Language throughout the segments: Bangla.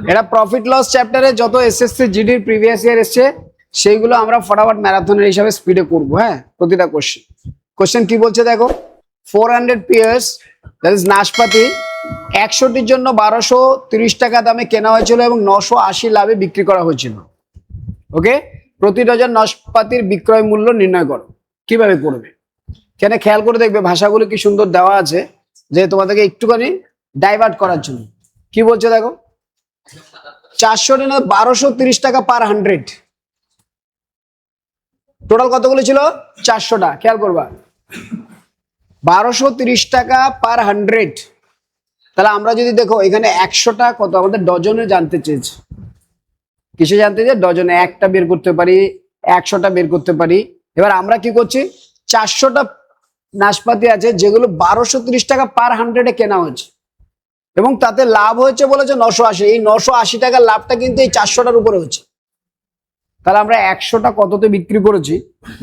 এটা প্রফিট লস চ্যাপ্টারে যত এসএসসি জিডির প্রিভিয়াস ইয়ার এসছে সেইগুলো আমরা ফটাফট ম্যারাথনের হিসাবে স্পিডে করবো। হ্যাঁ, প্রতিটা কোশ্চেন কি বলছে দেখো। 400 pears দ্যাট ইজ নাশপাতি 100টির জন্য 1230 টাকা দামে কেনা হয়েছিল এবং 980 লাভে বিক্রি করা হয়েছিল। ওকে, প্রতি ডজন নাশপাতির বিক্রয় মূল্য নির্ণয় করো। কিভাবে করবে কেন খেয়াল করে দেখবে, ভাষাগুলো কি সুন্দর দেওয়া আছে যে তোমাদেরকে একটুখানি ডাইভার্ট করার জন্য। কি বলছে দেখো, 400 না 1230 টাকা পার 100। টোটাল কতগুলো ছিল? 400টা। খেয়াল করবা, 1230 টাকা পার 100। তাহলে আমরা যদি দেখো এখানে 100টা কত, আমাদের ডজনে জানতে চেয়েছে। কিসে জানতে চেয়ে? ডজনে। একটা বের করতে পারি, 100টা বের করতে পারি। এবার আমরা কি করছি, 400টা নাশপাতি আছে যেগুলো 1230 টাকা পার 100-এ কেনা হয়েছে এবং তাতে লাভ হয়েছে বলেছে 980। এই 980 টাকার লাভটা কিন্তু এই 400টার উপরে হচ্ছে। তাহলে আমরা 100টা কততে বিক্রি করেছি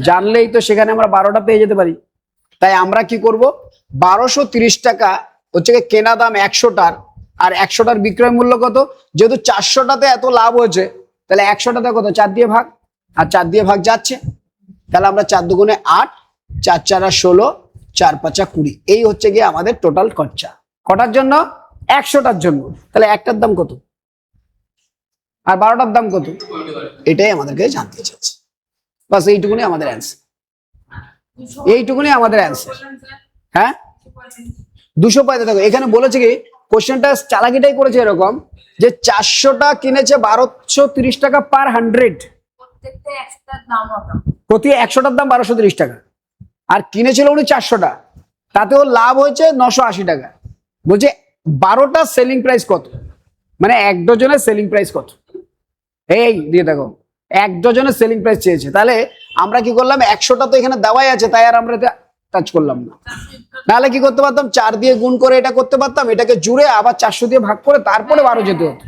জানলেই তো সেখানে আমরা 12টা পেয়ে যেতে পারি। তাই আমরা কি করব, 1230 টাকা হচ্ছে কেনা দাম 100টার, আর 100টার বিক্রয় মূল্য কত। যেহেতু 400টাতে এত লাভ হয়েছে তাহলে 100টাতে কত, 4 দিয়ে ভাগ, আর 4 দিয়ে ভাগ যাচ্ছে। তাহলে আমরা 4 দুগুণে 8, 4 4 16, 4 5 20। এই হচ্ছে গিয়ে আমাদের টোটাল খরচা। কটার জন্য? 100টার জন্য। তাহলে একটার দাম কত আর 12টার দাম কত, এটাই আমাদেরকে জানতে চাচ্ছে। বাস এইটুকুনি আমাদের অ্যান্সার, এইটুকুনি আমাদের অ্যান্সার। হ্যাঁ, 200 দেখো এখানে বলেছে কি, কোশ্চেনটা চালাকিটাই করেছে এরকম যে 400টা কিনেছে 1230 টাকা পার 100। প্রতি 100টার দাম 1230 টাকা, আর কিনেছিল উনি 400টা, তাতে ওর লাভ হয়েছে 980 টাকা। বলছে 12টা সেলিং প্রাইস কত, মানে 1 ডজনের সেলিং প্রাইস কত। এই দিয়ে দেখো 1 ডজনের সেলিং প্রাইস চেয়েছে। তাহলে আমরা কি করলাম, 100টা তো এখানে দেওয়াই আছে তাই আর আমরা টাচ করলাম না। নাহলে কি করতে পারতাম, 4 দিয়ে গুণ করে এটা করতে পারতাম, এটাকে জুড়ে আবার 400 দিয়ে ভাগ করে তারপরে 12 যেতে হতো।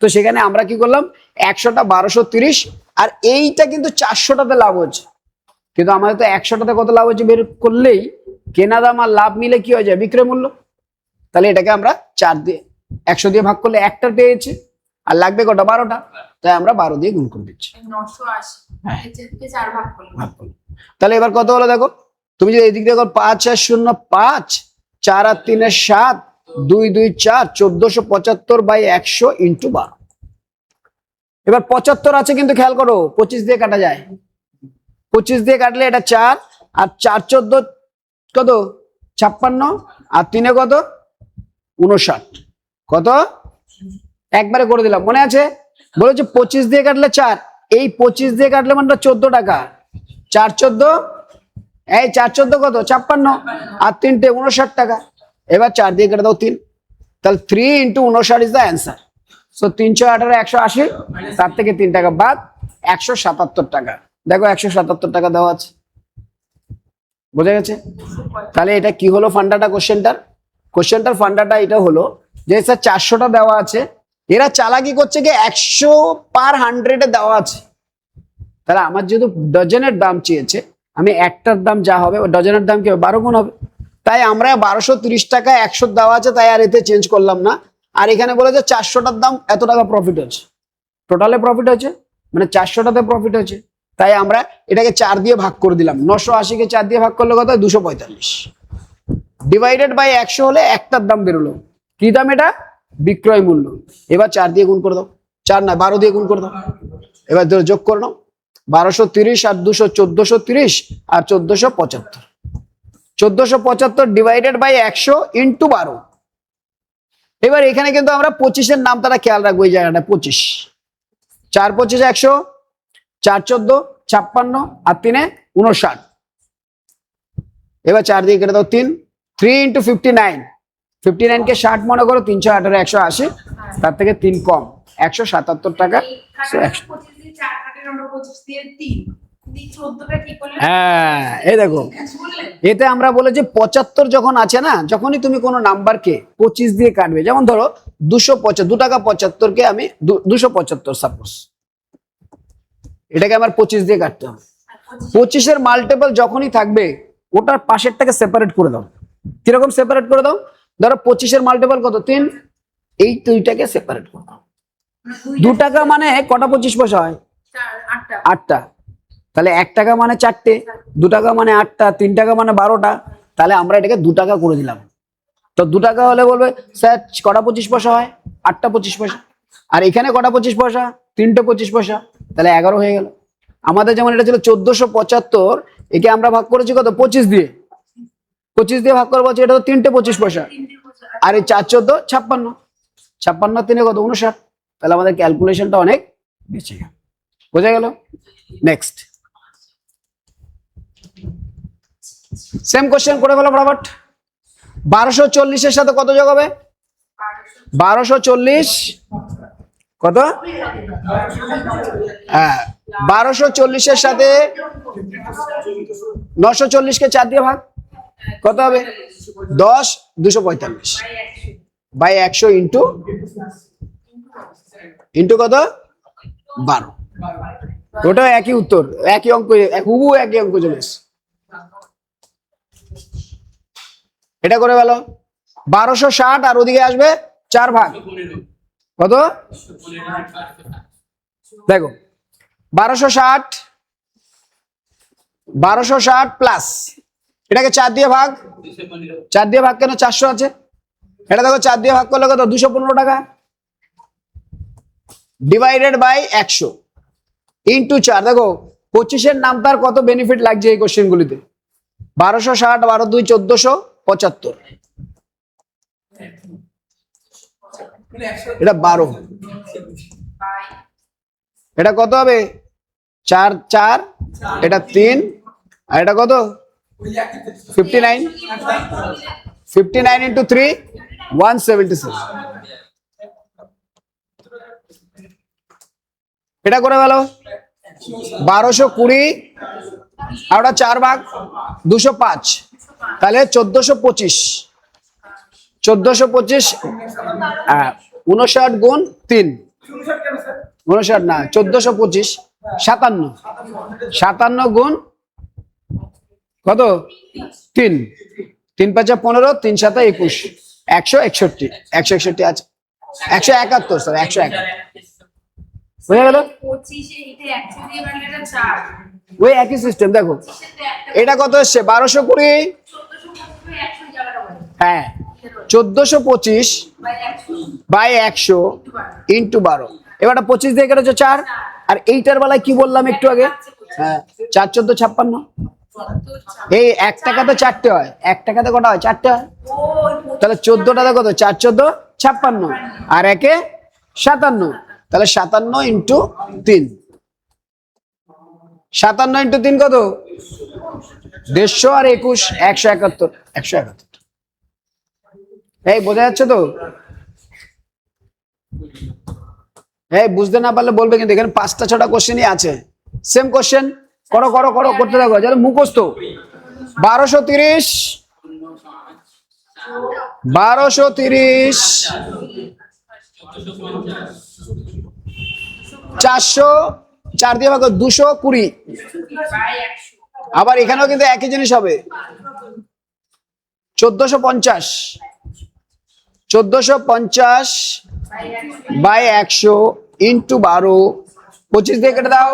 তো সেখানে আমরা কি করলাম, 100টা 1230, আর এইটা কিন্তু 400টাতে লাভ হচ্ছে। কিন্তু আমাদের তো 100টাতে কত লাভ হচ্ছে বের করলেই কেনা দাম আর লাভ মিলে কি হয়ে যায়, বিক্রয় মূল্য। তাহলে এটাকে আমরা 4 দিয়ে 100 দিয়ে ভাগ করলে একটা পেয়েছি, আর লাগবে কটা, 12টা। তাই আমরা 12 দিয়ে গুণ করে দিচ্ছি। তাহলে এবার কত হলো দেখো, তুমি যদি এদিক দেখো 5 আর 0 5, 4 আর 3 7, 2 2 4, 1475/100 ইন্টু 12। এবার 75 আছে কিন্তু খেয়াল করো 25 দিয়ে কাটা যায়। 25 দিয়ে কাটলে এটা 4, আর 4 14 কত, 56, আর 3 কত, 59। কত, একবারে করে দিলাম, মনে আছে? বলেছে 25 দিয়ে কাটলে 4, এই 25 দিয়ে কাটলে মানে 14 টাকা। 4 14, এই 4 14 কত, 56, আর 3টে 59 টাকা। এবার 4 দিয়ে কেটে দাও 3, তাহলে 3 × 59 ইজ দ্য অ্যান্সার। সো 318 180, তার থেকে 3 টাকা বাদ, 177 টাকা। দেখো 177 টাকা দেওয়া আছে, বোঝা গেছে? তাহলে এটা কি হলো ফান্ডাটা, কোশ্চেনটার ফান্ডাটা এটা হলো যে স্যার 400টা দেওয়া আছে, এরা চালাকি করছে কি 100 পার 100-এ দেওয়া আছে। তাহলে আমার যেহেতু ডজনের দাম চেয়েছে, আমি একটার দাম যা হবে ডজনের দাম কি হবে, 12 গুণ হবে। তাই আমরা 1230 টাকা 100 দেওয়া আছে তাই আর এতে চেঞ্জ করলাম না। আর এখানে বলে যে 400টার দাম এত টাকা প্রফিট হচ্ছে, টোটালে প্রফিট হচ্ছে মানে 400টাতে প্রফিট হচ্ছে। তাই আমরা এটাকে 4 দিয়ে ভাগ করে দিলাম। 980-কে 4 দিয়ে ভাগ করলে কত, 245 ডিভাইডেড বাই 100 হলে একটার দাম বেরোলো। কি দাম এটা, বিক্রয় মূল্য। এবার 4 দিয়ে গুণ করে দাও, 4 না 12 দিয়ে গুণ করে দাও। এবার ধরো যোগ করে নাও, 1230 আর 200 1430, আর 1475। 1475 ডিভাইডেড বাই 100 ইন্টু 12। এবার এখানে কিন্তু আমরা 25-এর নামটা খেয়াল রাখবো, এই জায়গাটা 25। 4 25 100, 4 14 56, আর 3 59। এবার 4 দিয়ে কেটে দাও 3, 3 × 59। 59-কে 60 মনে করো, 318 180, তার থেকে 3 কম 177 টাকা। হ্যাঁ, এই দেখো এতে আমরা বলেছি 75 যখন আছে না, যখনই তুমি কোনো নাম্বারকে 25 দিয়ে কাটবে, যেমন ধরো 2 টাকা 75-কে আমি 275 সাপোজ, এটাকে আমার 25 দিয়ে কাটতে হবে। 25-এর মাল্টিপল যখনই থাকবে ওটার পাশেরটাকে সেপারেট করে দাও। কিরকম সেপারেট করে দাও, ধরো 25-এর মাল্টিপল কত, 3, এই 2টাকে সেপারেট করে দাও। টাকা মানে কটা 25 পয়সা হয়? 8টা। তাহলে 1 টাকা মানে 4টে, 2 টাকা মানে 8টা, 3 টাকা মানে 12টা। তাহলে আমরা এটাকে 2 টাকা করে দিলাম। তো 2 টাকা হলে বলবে স্যার কটা 25 পয়সা হয়? 8টা 25 পয়সা। আর এখানে কটা 25 পয়সা? 3টে 25 পয়সা। তাহলে 11 হয়ে গেল। আমাদের যেমন এটা ছিল 1475, একে আমরা ভাগ করেছি কত? 25 দিয়ে। 25 দিয়ে ভাগ করে বলছি এটা তো 3টে 25 পয়সা। আর এই 4 14 56, 56 3 কত? 59। তাহলে আমাদের ক্যালকুলেশনটা অনেক বেঁচে গেল। বোঝা গেল? নেক্সট সেম কোশ্চেন করে ফেলো ফটাফট। 1240 এর সাথে কত যোগ হবে? 1240 কত? হ্যাঁ, 1240 এর সাথে 940 কে 4 দিয়ে ভাগ, কত হবে? 10 245 বাই 100 ইন্টু কত? 12। ওটা একই উত্তর, একই অঙ্ক, হুবহু একই অঙ্ক চলে এসেছে। এটা করে গেল 1260, আর ওদিকে আসবে 4 ভাগ, কত? দেখো 1260 প্লাস এটাকে 4 দিয়ে ভাগ, 4 দিয়ে ভাগ কেন? 400 আছে। এটা দেখো 4 দিয়ে ভাগ করলে কত? 215 টাকা ডিভাইডেড বাই 100 ইন্টু 4। দেখো 25-এর নাম তার কত বেনিফিট লাগছে এই কোশ্চেন গুলিতে। 1260 12 2 1475, এটা 12, এটা কত হবে? 4 4, এটা 3, আর এটা কত? 59, 59 ইন্টু 3 177। এটা করে গেল 1220, আর ওটা 4 ভাগ 205, তাহলে 1425। 1425 59 গুণ 3, 59 না 1425, 57 গুণ কত? 3, 3 5 15, 3 7 21, 161, 161 আছে, 171 স্যার, 171 হয়ে গেল। ওই একই সিস্টেম। দেখো এটা কত এসছে? 1220, হ্যাঁ 1425 বাই 100 ইন্টু 12। এবার 25 দিয়ে কেটেছে 4, আর এইটার বেলায় কি বললাম একটু আগে? হ্যাঁ 4 14 56। এই 1 টাকাতে 4টে হয়, 1 টাকাতে কটা হয়? 4টে হয়। তাহলে 14টাতে কত? 4 14 56, আর একে 57, তাহলে 57 ইন্টু 3, 57 ইন্টু 3 কত? 150, আর 21 171, 171। এই বোঝা যাচ্ছে তো? এই বুঝতে না পারলে বলবে, কিন্তু এখানে 5টা 6টা কোশ্চেনই আছে। সেম কোশ্চেন করো করো করো, করতে থাকো যাতে মুখস্থ। 1230 400, 4 দিয়ে ভাগ 220, আবার এখানেও কিন্তু একই জিনিস হবে। 1450 বাই 100 ইন্টু 12, 25 দিয়ে কেটে দাও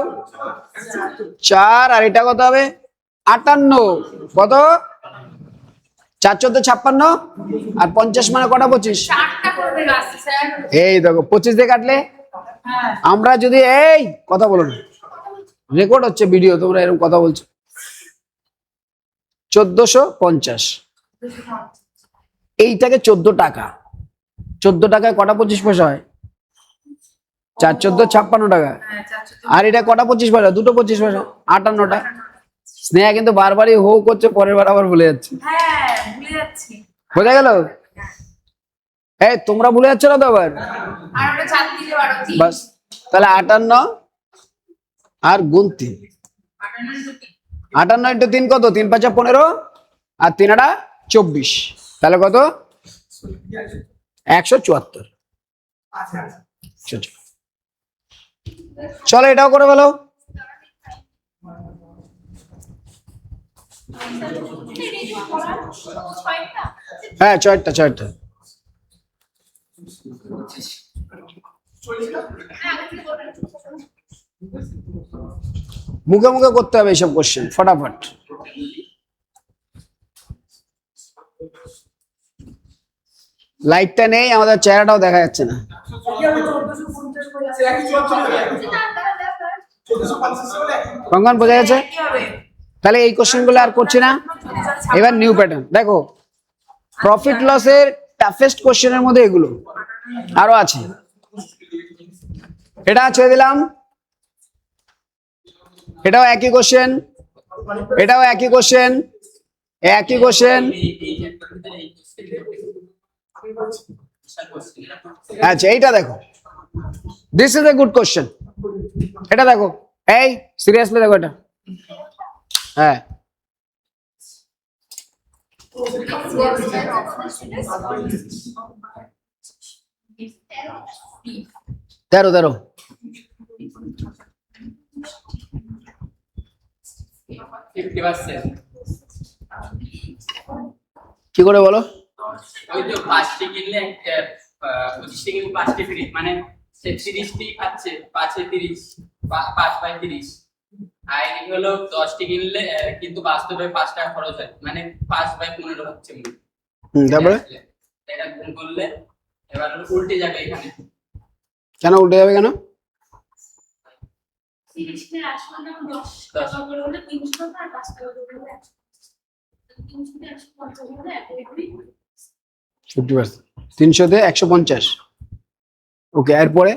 4, আর এটা কত হবে? 58, কত? 4 14 56, আর 50 মানে কটা? 25। এই দেখো 25 দিয়ে কাটলে আমরা যদি, এই কথা বলো না, রেকর্ড হচ্ছে ভিডিও, তোমরা এরকম কথা বলছো। 1450, এইটাকে 14 টাকা, 14 টাকায় কটা 25 পয়সা হয়? 4 14 56 টাকা। আর এটা কটা 25 পয়সা? দুটো 25 পয়সা, 58টা। স্নেহা কিন্তু বারবারই হো করছে, পরের বার আবার ভুলে যাচ্ছে। বোঝা গেল? এই তোমরা ভুলে যাচ্ছ না তো আবার? বাস, তাহলে 58 আর গুণ 3, 58 ইন্টু 3 কত? 3 5 15, আর 3 8 24, তাহলে কত? 174। চলো এটাও করে ফেলো। হ্যাঁ 6টা। মুখে মুখে করতে হবে এইসব কোশ্চেন ফটাফট। লাইটটা নেই, আমাদের চেহারাটাও দেখা যাচ্ছে না। কঙ্কন বোঝা গেছে? তাহলে এই কোশ্চেন গুলো আর করছি না। এবার নিউ প্যাটার্ন দেখো, প্রফিট লসের টাফেস্ট কোশ্চেনের মধ্যে এগুলো আরো আছে। এটা ছেড়ে দিলাম, এটাও একই কোশ্চেন, এটাও একই কোশ্চেন, একই কোশ্চেন। আচ্ছা এইটা দেখো, this is a good question. এটা দেখো, এই সিরিয়াসলি দেখো এটা, হ্যাঁ তেরো তেরো কি করে বলো? ওই তো 5টি কিনলে 25টি কিনলে 5টি ফ্রি, মানে সে 30টি পাচ্ছে 5 এ 30, 5/30। আর এই হলো 10টি কিনলে কিন্তু বাস্তবে 5 টাকা খরচ হয়, মানে 5/15 হচ্ছে। তারপরে এটা গুণ করলে এবার উল্টে যাবে এখানে। কেন উল্টে যাবে কেন? 30 আসলে 10 টাকা করে হলে 300 টাকা আর 5 টাকা করে হলে 350 হলে 50%, 300-তে 150। ওকে, এরপরে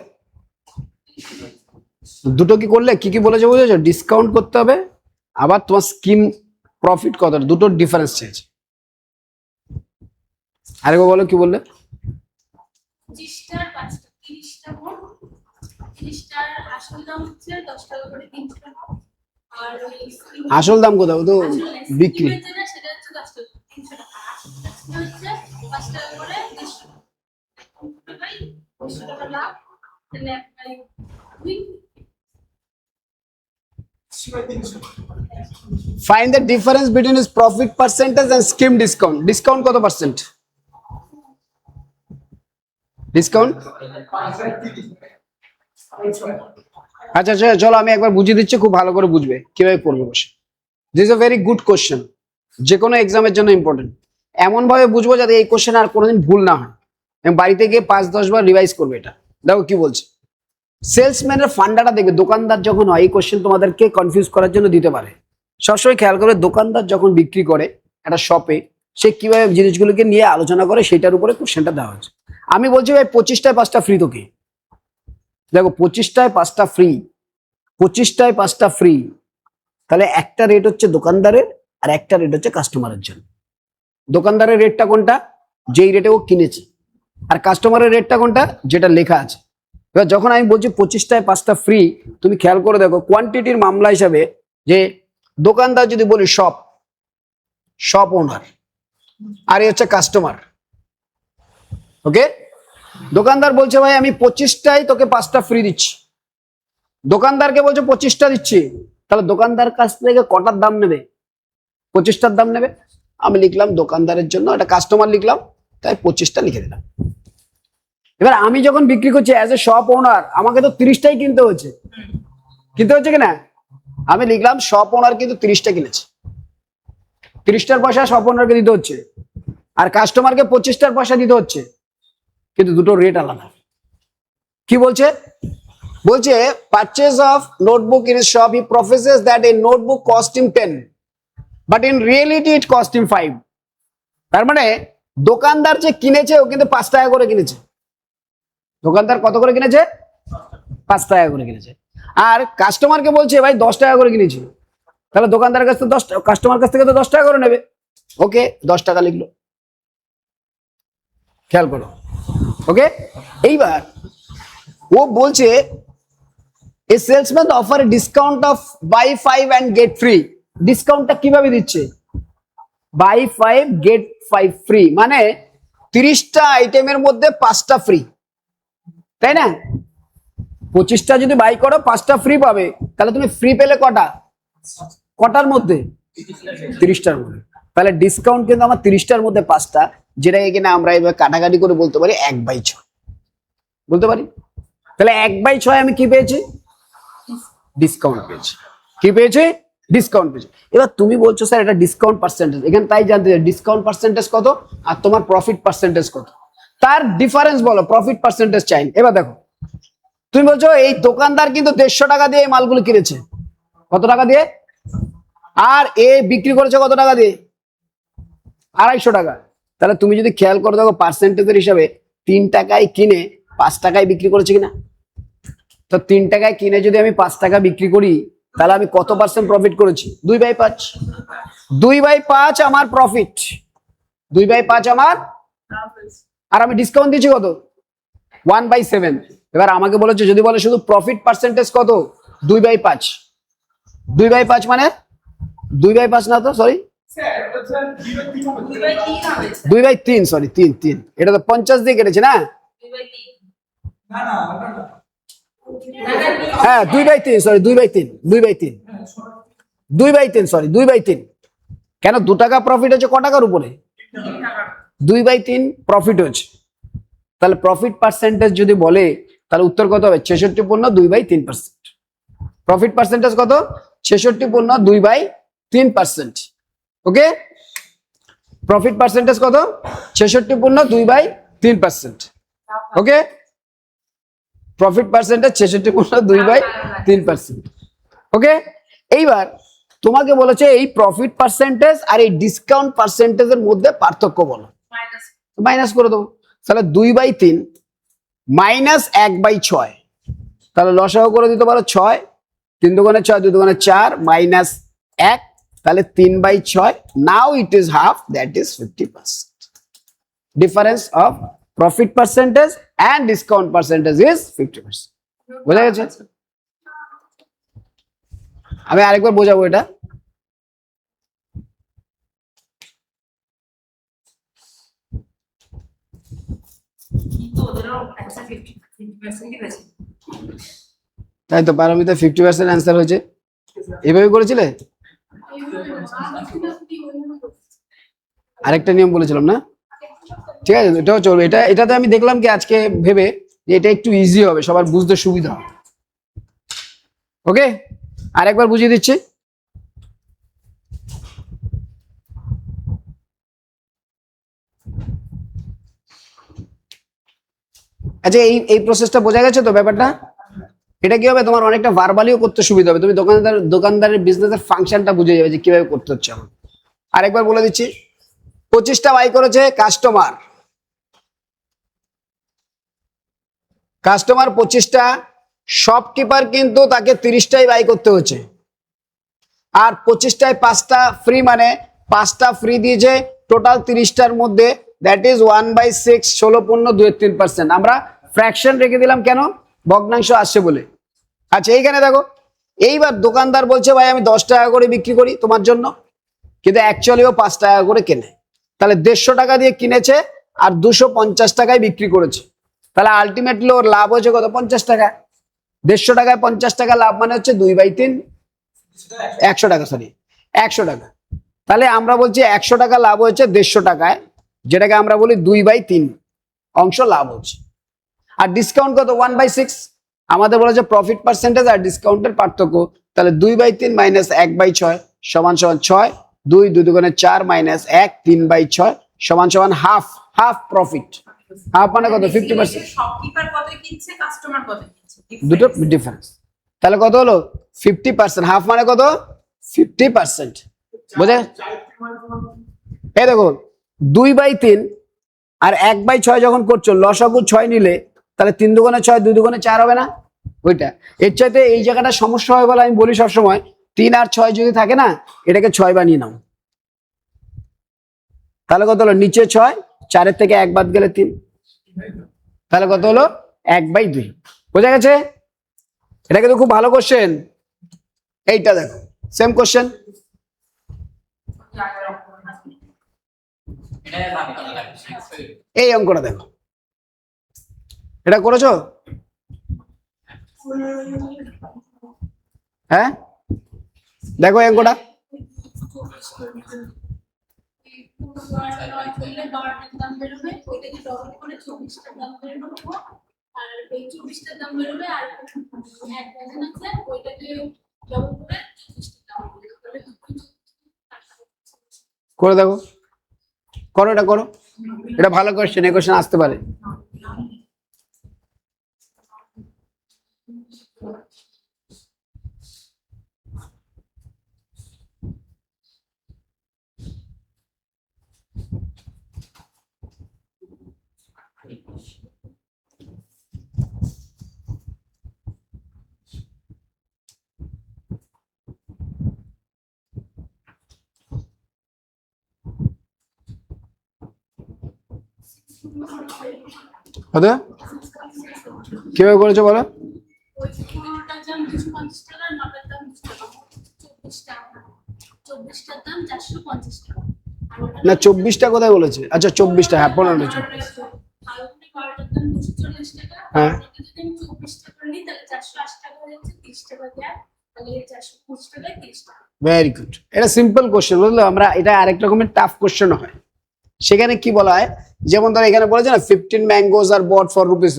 দুটো কি করলে কি কি বলেছে বুঝেছো? ডিসকাউন্ট করতে হবে, আবার তোমার স্কিম প্রফিট কত, দুটোর ডিফারেন্স চেয়েছে। আরেকবার বলো কি বললে? 25 টাকা 5 টাকা 30 টাকা 30 টাকার আসল দাম হচ্ছে 10 টাকা করে 300 টাকা। আর আসল দাম কোথাও তো বিক্রি, সেটা হচ্ছে 10 টাকা 300 টাকা। আসল হচ্ছে 5 টাকা করে 200 টাকা। ভাই 200 টাকা লাভ, তাহলে একবারে দুই। Find the difference between his profit percentage and scheme discount. Discount কত পার্সেন্ট? ডিসকাউন্ট আচ্ছা আচ্ছা চলো আমি একবার বুঝিয়ে দিচ্ছি, খুব ভালো করে বুঝবে কিভাবে করবে বসে। This is a very good question, যে কোনো এক্সামের জন্য ইম্পর্টেন্ট। এমন ভাবে বুঝবো যাতে এই কোশ্চেন আর কোনোদিন ভুল না হয়, এবং বাড়িতে গিয়ে 5-10 বার রিভাইজ করবে এটা। দেখো কি বলছে, সেলসম্যানের ফান্ডাটা দেখবে। দোকানদার যখন হয়, এই কোশ্চেন তোমাদেরকে কনফিউজ করার জন্য দিতে পারে। সবসময় খেয়াল করবে, দোকানদার যখন বিক্রি করে একটা শপে, সে কিভাবে জিনিসগুলোকে নিয়ে আলোচনা করে, সেটার উপরে কোশ্চেনটা দেওয়া হচ্ছে। আমি বলছি ভাই 25টায় 5টা ফ্রি তোকে, দেখো 25টায় 5টা ফ্রি, 25টায় 5টা ফ্রি, তাহলে একটা রেট হচ্ছে দোকানদারের আর একটা রেট হচ্ছে কাস্টমারের জন্য। দোকানদারের রেটটা কোনটা? যেই রেটে ও কিনেছে। আর কাস্টমারের রেটটা কোনটা? যেটা লেখা আছে। এবার যখন আমি বলছি 25টায় 5টা ফ্রি, তুমি খেয়াল করে দেখো কোয়ান্টিটির মামলা হিসাবে, যে দোকানদার যদি বলি শপ ওনার, আর এই হচ্ছে কাস্টমার। ওকে, দোকানদার বলছে ভাই আমি 25টায় তোকে 5টা ফ্রি দিচ্ছি, দোকানদারকে বলছে 25টা দিচ্ছি, তাহলে দোকানদার কাছ থেকে কটার দাম নেবে? 25টার দাম নেবে। আমি লিখলাম দোকানদারের জন্য, এটা কাস্টমার লিখলাম, তাই 25টা লিখে দিলাম। এবার আমি যখন বিক্রি করছি অ্যাজ এ শপ ওনার, আমাকে তো 30টাই কিনতে হচ্ছে কিনা? আমি লিখলাম শপ ওনার কিন্তু 30টা কিনেছে, 30টার পয়সা শপ ওনারকে দিতে হচ্ছে, আর কাস্টমারকে 25টার পয়সা দিতে হচ্ছে, কিন্তু দুটো রেট আলাদা। কি বলছে? বলছে purchase of notebook in shop, he professes that a notebook cost him 10, but in reality it cost him 5। তার মানে দোকানদার যে কিনেছে ও কিন্তু 5 টাকা করে কিনেছে। দোকানদার কত করে কিনেছে? 5 টাকা করে কিনেছে। আর কাস্টমারকে বলছে ভাই 10 টাকা করে কিনেছি, তাহলে দোকানদারের কাছ থেকে কাস্টমার কাছ থেকে তো 10 টাকা করে নেবে। ওকে, 10 টাকা লিখলো, খেয়াল করো। ওকে, এইবার ও বলছে a salesman offer a discount of buy 5 and get free. ডিসকাউন্টটা কিভাবে দিচ্ছে? বাই 5 গেট 5 ফ্রি, মানে 30টা আইটেমের মধ্যে 5টা ফ্রি, তাই না? 25টা যদি বাই করো 5টা ফ্রি পাবে, তাহলে তুমি ফ্রি পেলে কটার মধ্যে? 30টার মধ্যে। তাহলে ডিসকাউন্ট কিন্তু আমার 30টার মধ্যে 5টা, যেটা এখানে আমরা এবার কাটাকাটি করে বলতে পারি 1/6 বলতে পারি। তাহলে 1/6 আমি কি পেয়েছি? ডিসকাউন্ট পেয়েছি। কি পেয়েছে? ডিসকাউন্ট পেয়েছে। এবার তুমি বলছো স্যার এটা ডিসকাউন্ট পার্সেন্টেজ, এখানে তাই জানতে চাই ডিসকাউন্ট পার্সেন্টেজ কত আর তোমার প্রফিট পার্সেন্টেজ কত, তার ডিফারেন্স বলো, প্রফিট পার্সেন্টেজ চাই। এবার দেখো তুমি বলছো এই দোকানদার কিন্তু 150 টাকা দিয়ে এই মালগুলো কিনেছে, কত টাকা দিয়ে, আর এ বিক্রি করেছে কত টাকা দিয়ে, 250 টাকা। তাহলে তুমি যদি খেয়াল করে দেখো পার্সেন্টেজের হিসাবে 3 টাকায় কিনে 5 টাকায় বিক্রি করেছে কিনা, তো 3 টাকায় কিনে যদি আমি 5 টাকা বিক্রি করি তাহলে আমি কত পার্সেন্ট প্রফিট করেছি? 2/5। 2/5 আমার প্রফিট, 2/5 আমার, আর আমি ডিসকাউন্ট দিচ্ছি কত? 1/7। এবার আমাকে বলেছে যদি বলে শুধু প্রফিট পার্সেন্টেজ কত, 2/5। 2/5 মানে 2/5 না তো, সরি 2/3, সরি 3, এটা তো 50 দিয়ে কেটেছে না, হ্যাঁ 2/3, সরি 2/3, 2/3, সরি 2/3। কেন 2 টাকা প্রফিট হচ্ছে ক টাকার উপরে? 2/3 প্রফিট হচ্ছে। তাহলে প্রফিট পার্সেন্টেজ যদি বলে তাহলে উত্তর কত হবে? 66.2/3%। প্রফিট পার্সেন্টেজ কত? 66.2/3%। ওকে, প্রফিট পার্সেন্টেজ কত? 66.2/3%। ওকে, প্রফিট পার্সেন্টেজ 66.2/3%। ওকে, এইবার তোমাকে বলেছে এই প্রফিট পার্সেন্টেজ আর এই ডিসকাউন্ট পার্সেন্টেজের মধ্যে পার্থক্য বলো। মাইনাস করে দেবো, তাহলে 2/3 মাইনাস 1/6, তাহলে লসাগু করে দিতে পারো 6, 3 দুগুণে 6, 2 দুগুণে 4 মাইনাস 1, তাহলে 3/6। Now it is half, that is 50%। Difference of profit percentage and discount percentage is 50%। বোঝা গেছে? আমি আরেকবার বোঝাবো এটা। তাই তো, পারমিতা 50% অ্যান্সার হয়েছে। এভাবে করেছিলে? আরেকটা নিয়ম বলেছিলাম না, ঠিক আছে এটাও চলবে। এটাতে আমি দেখলাম কি আজকে ভেবে যে এটা একটু ইজি হবে, সবার বুঝতে সুবিধা হবে। ওকে, আরেকবার বুঝিয়ে দিচ্ছি। আচ্ছা এই প্রসেসটা বোঝা গেছে তো ব্যাপারটা? এটা কি হবে, তোমার অনেকটা ভার্বালিও করতে সুবিধা হবে, তুমি দোকানদারের বিজনেসের ফাংশনটা বুঝে যাবে যে কিভাবে করতে হচ্ছে আমার। আরেকবার বলে দিচ্ছি, 25টা বাই করেছে কাস্টমার, 25টা, শপকিপার কিন্তু তাকে 30টাই বাই করতে হচ্ছে, আর 25টায় 5টা ফ্রি, মানে 5টা ফ্রি দিয়েছে, টোটাল 30টার মধ্যে দ্যাট ইজ 1/6, 16.23%। আমরা ফ্র্যাকশন রেখে দিলাম কেন? ভগ্নাংশ আসছে বলে। আচ্ছা এইখানে দেখো, এইবার দোকানদার বলছে ভাই আমি 10 টাকা করে বিক্রি করি তোমার জন্য, কিন্তু অ্যাকচুয়ালিও 5 টাকা করে কেনে, তাহলে 150 টাকা দিয়ে কিনেছে আর 250 টাকায় বিক্রি করেছে, তাহলে আলটিমেটলি ওর লাভ হচ্ছে কত? 50 টাকা। 150 টাকায় 50 টাকা লাভ মানে হচ্ছে 2/3, 100 টাকা, সরি 100 টাকা। তাহলে আমরা বলছি 100 টাকা লাভ হয়েছে 150 টাকায়, যেটাকে আমরা বলি 2/3 অংশ লাভ হচ্ছে। আর ডিসকাউন্ট কত? 1/6। আমাদের বলেছে প্রফিট পার্সেন্টেজ আর ডিসকাউন্টের পার্থক্য, তাহলে 2/3 মাইনাস 1/6 সমান সমান 6, 2 দুগুণে 4 মাইনাস 1, 3/6 সমান সমান হাফ। হাফ প্রফিট, হাফ মানে কত? 50%। শপকিপার কত কিনছে, কাস্টমার কত কিনছে, দুটো ডিফারেন্স, তাহলে কত হলো? 50%। হাফ মানে কত? 50%। বোঝা? এই দেখো 2/3 আর 1/6 যখন করছো, লসাগু 6 নিলে তাহলে 3 দুগুণে 6, 2 দুগুণে 4 হবে না? ওইটা। এর চাইতে এই জায়গাটা সমস্যা হয় বলে আমি বলি সবসময় 3 আর 6 যদি থাকে না, এটাকে 6 বানিয়ে নাও, তাহলে কত হলো? নিচে 6, 4-এর থেকে 1 বাদ গেলে 3, তাহলে কত হলো? 1/2। বোঝা গেছে? এটা কিন্তু খুব ভালো কোশ্চেন। এইটা দেখো সেম কোশ্চেন, এই অঙ্কটা দেখো, এটা করেছো? হ্যাঁ দেখো এই অঙ্কটা, দাম বেরোবে, ওইটাকে ডবল করে 24টার দাম বেরোবে, আর এই 24টার দাম বেরোবে, আর 1 ডজন আছে ওইটাকে ডবল করে 24 টাকা তাহলে করে দেখো, করো, এটা করো, এটা ভালো কোয়েশ্চেন, এই কোয়েশ্চেন আসতে পারে। হতে কিভাবে করেছো বলো? ওই 15টার দাম 250 টাকা, 9টার দাম 200 টাকা, 24 টাকা। 24টার দাম 450 টাকা। না, 24টা কোথায় বলেছে? আচ্ছা 24টা, হ্যাঁ 15টা। ফাল্গুনি 12টার দাম 240 টাকা। হ্যাঁ, যদি আমি 24 টাকা নিই তাহলে 480 টাকা হয়ে যাচ্ছে, 30 টাকা গ্যাপ, তাহলে 425 টাকায় 30 টাকা। Very good. এটা সিম্পল কোশ্চেন, বুঝলো? আমরা এটা আরেক রকমের টাফ কোশ্চেন হয়। সেখানে কি বলা হয়, যেমন ধরো এখানে বলেছে না 15 mangoes are bought for rupees,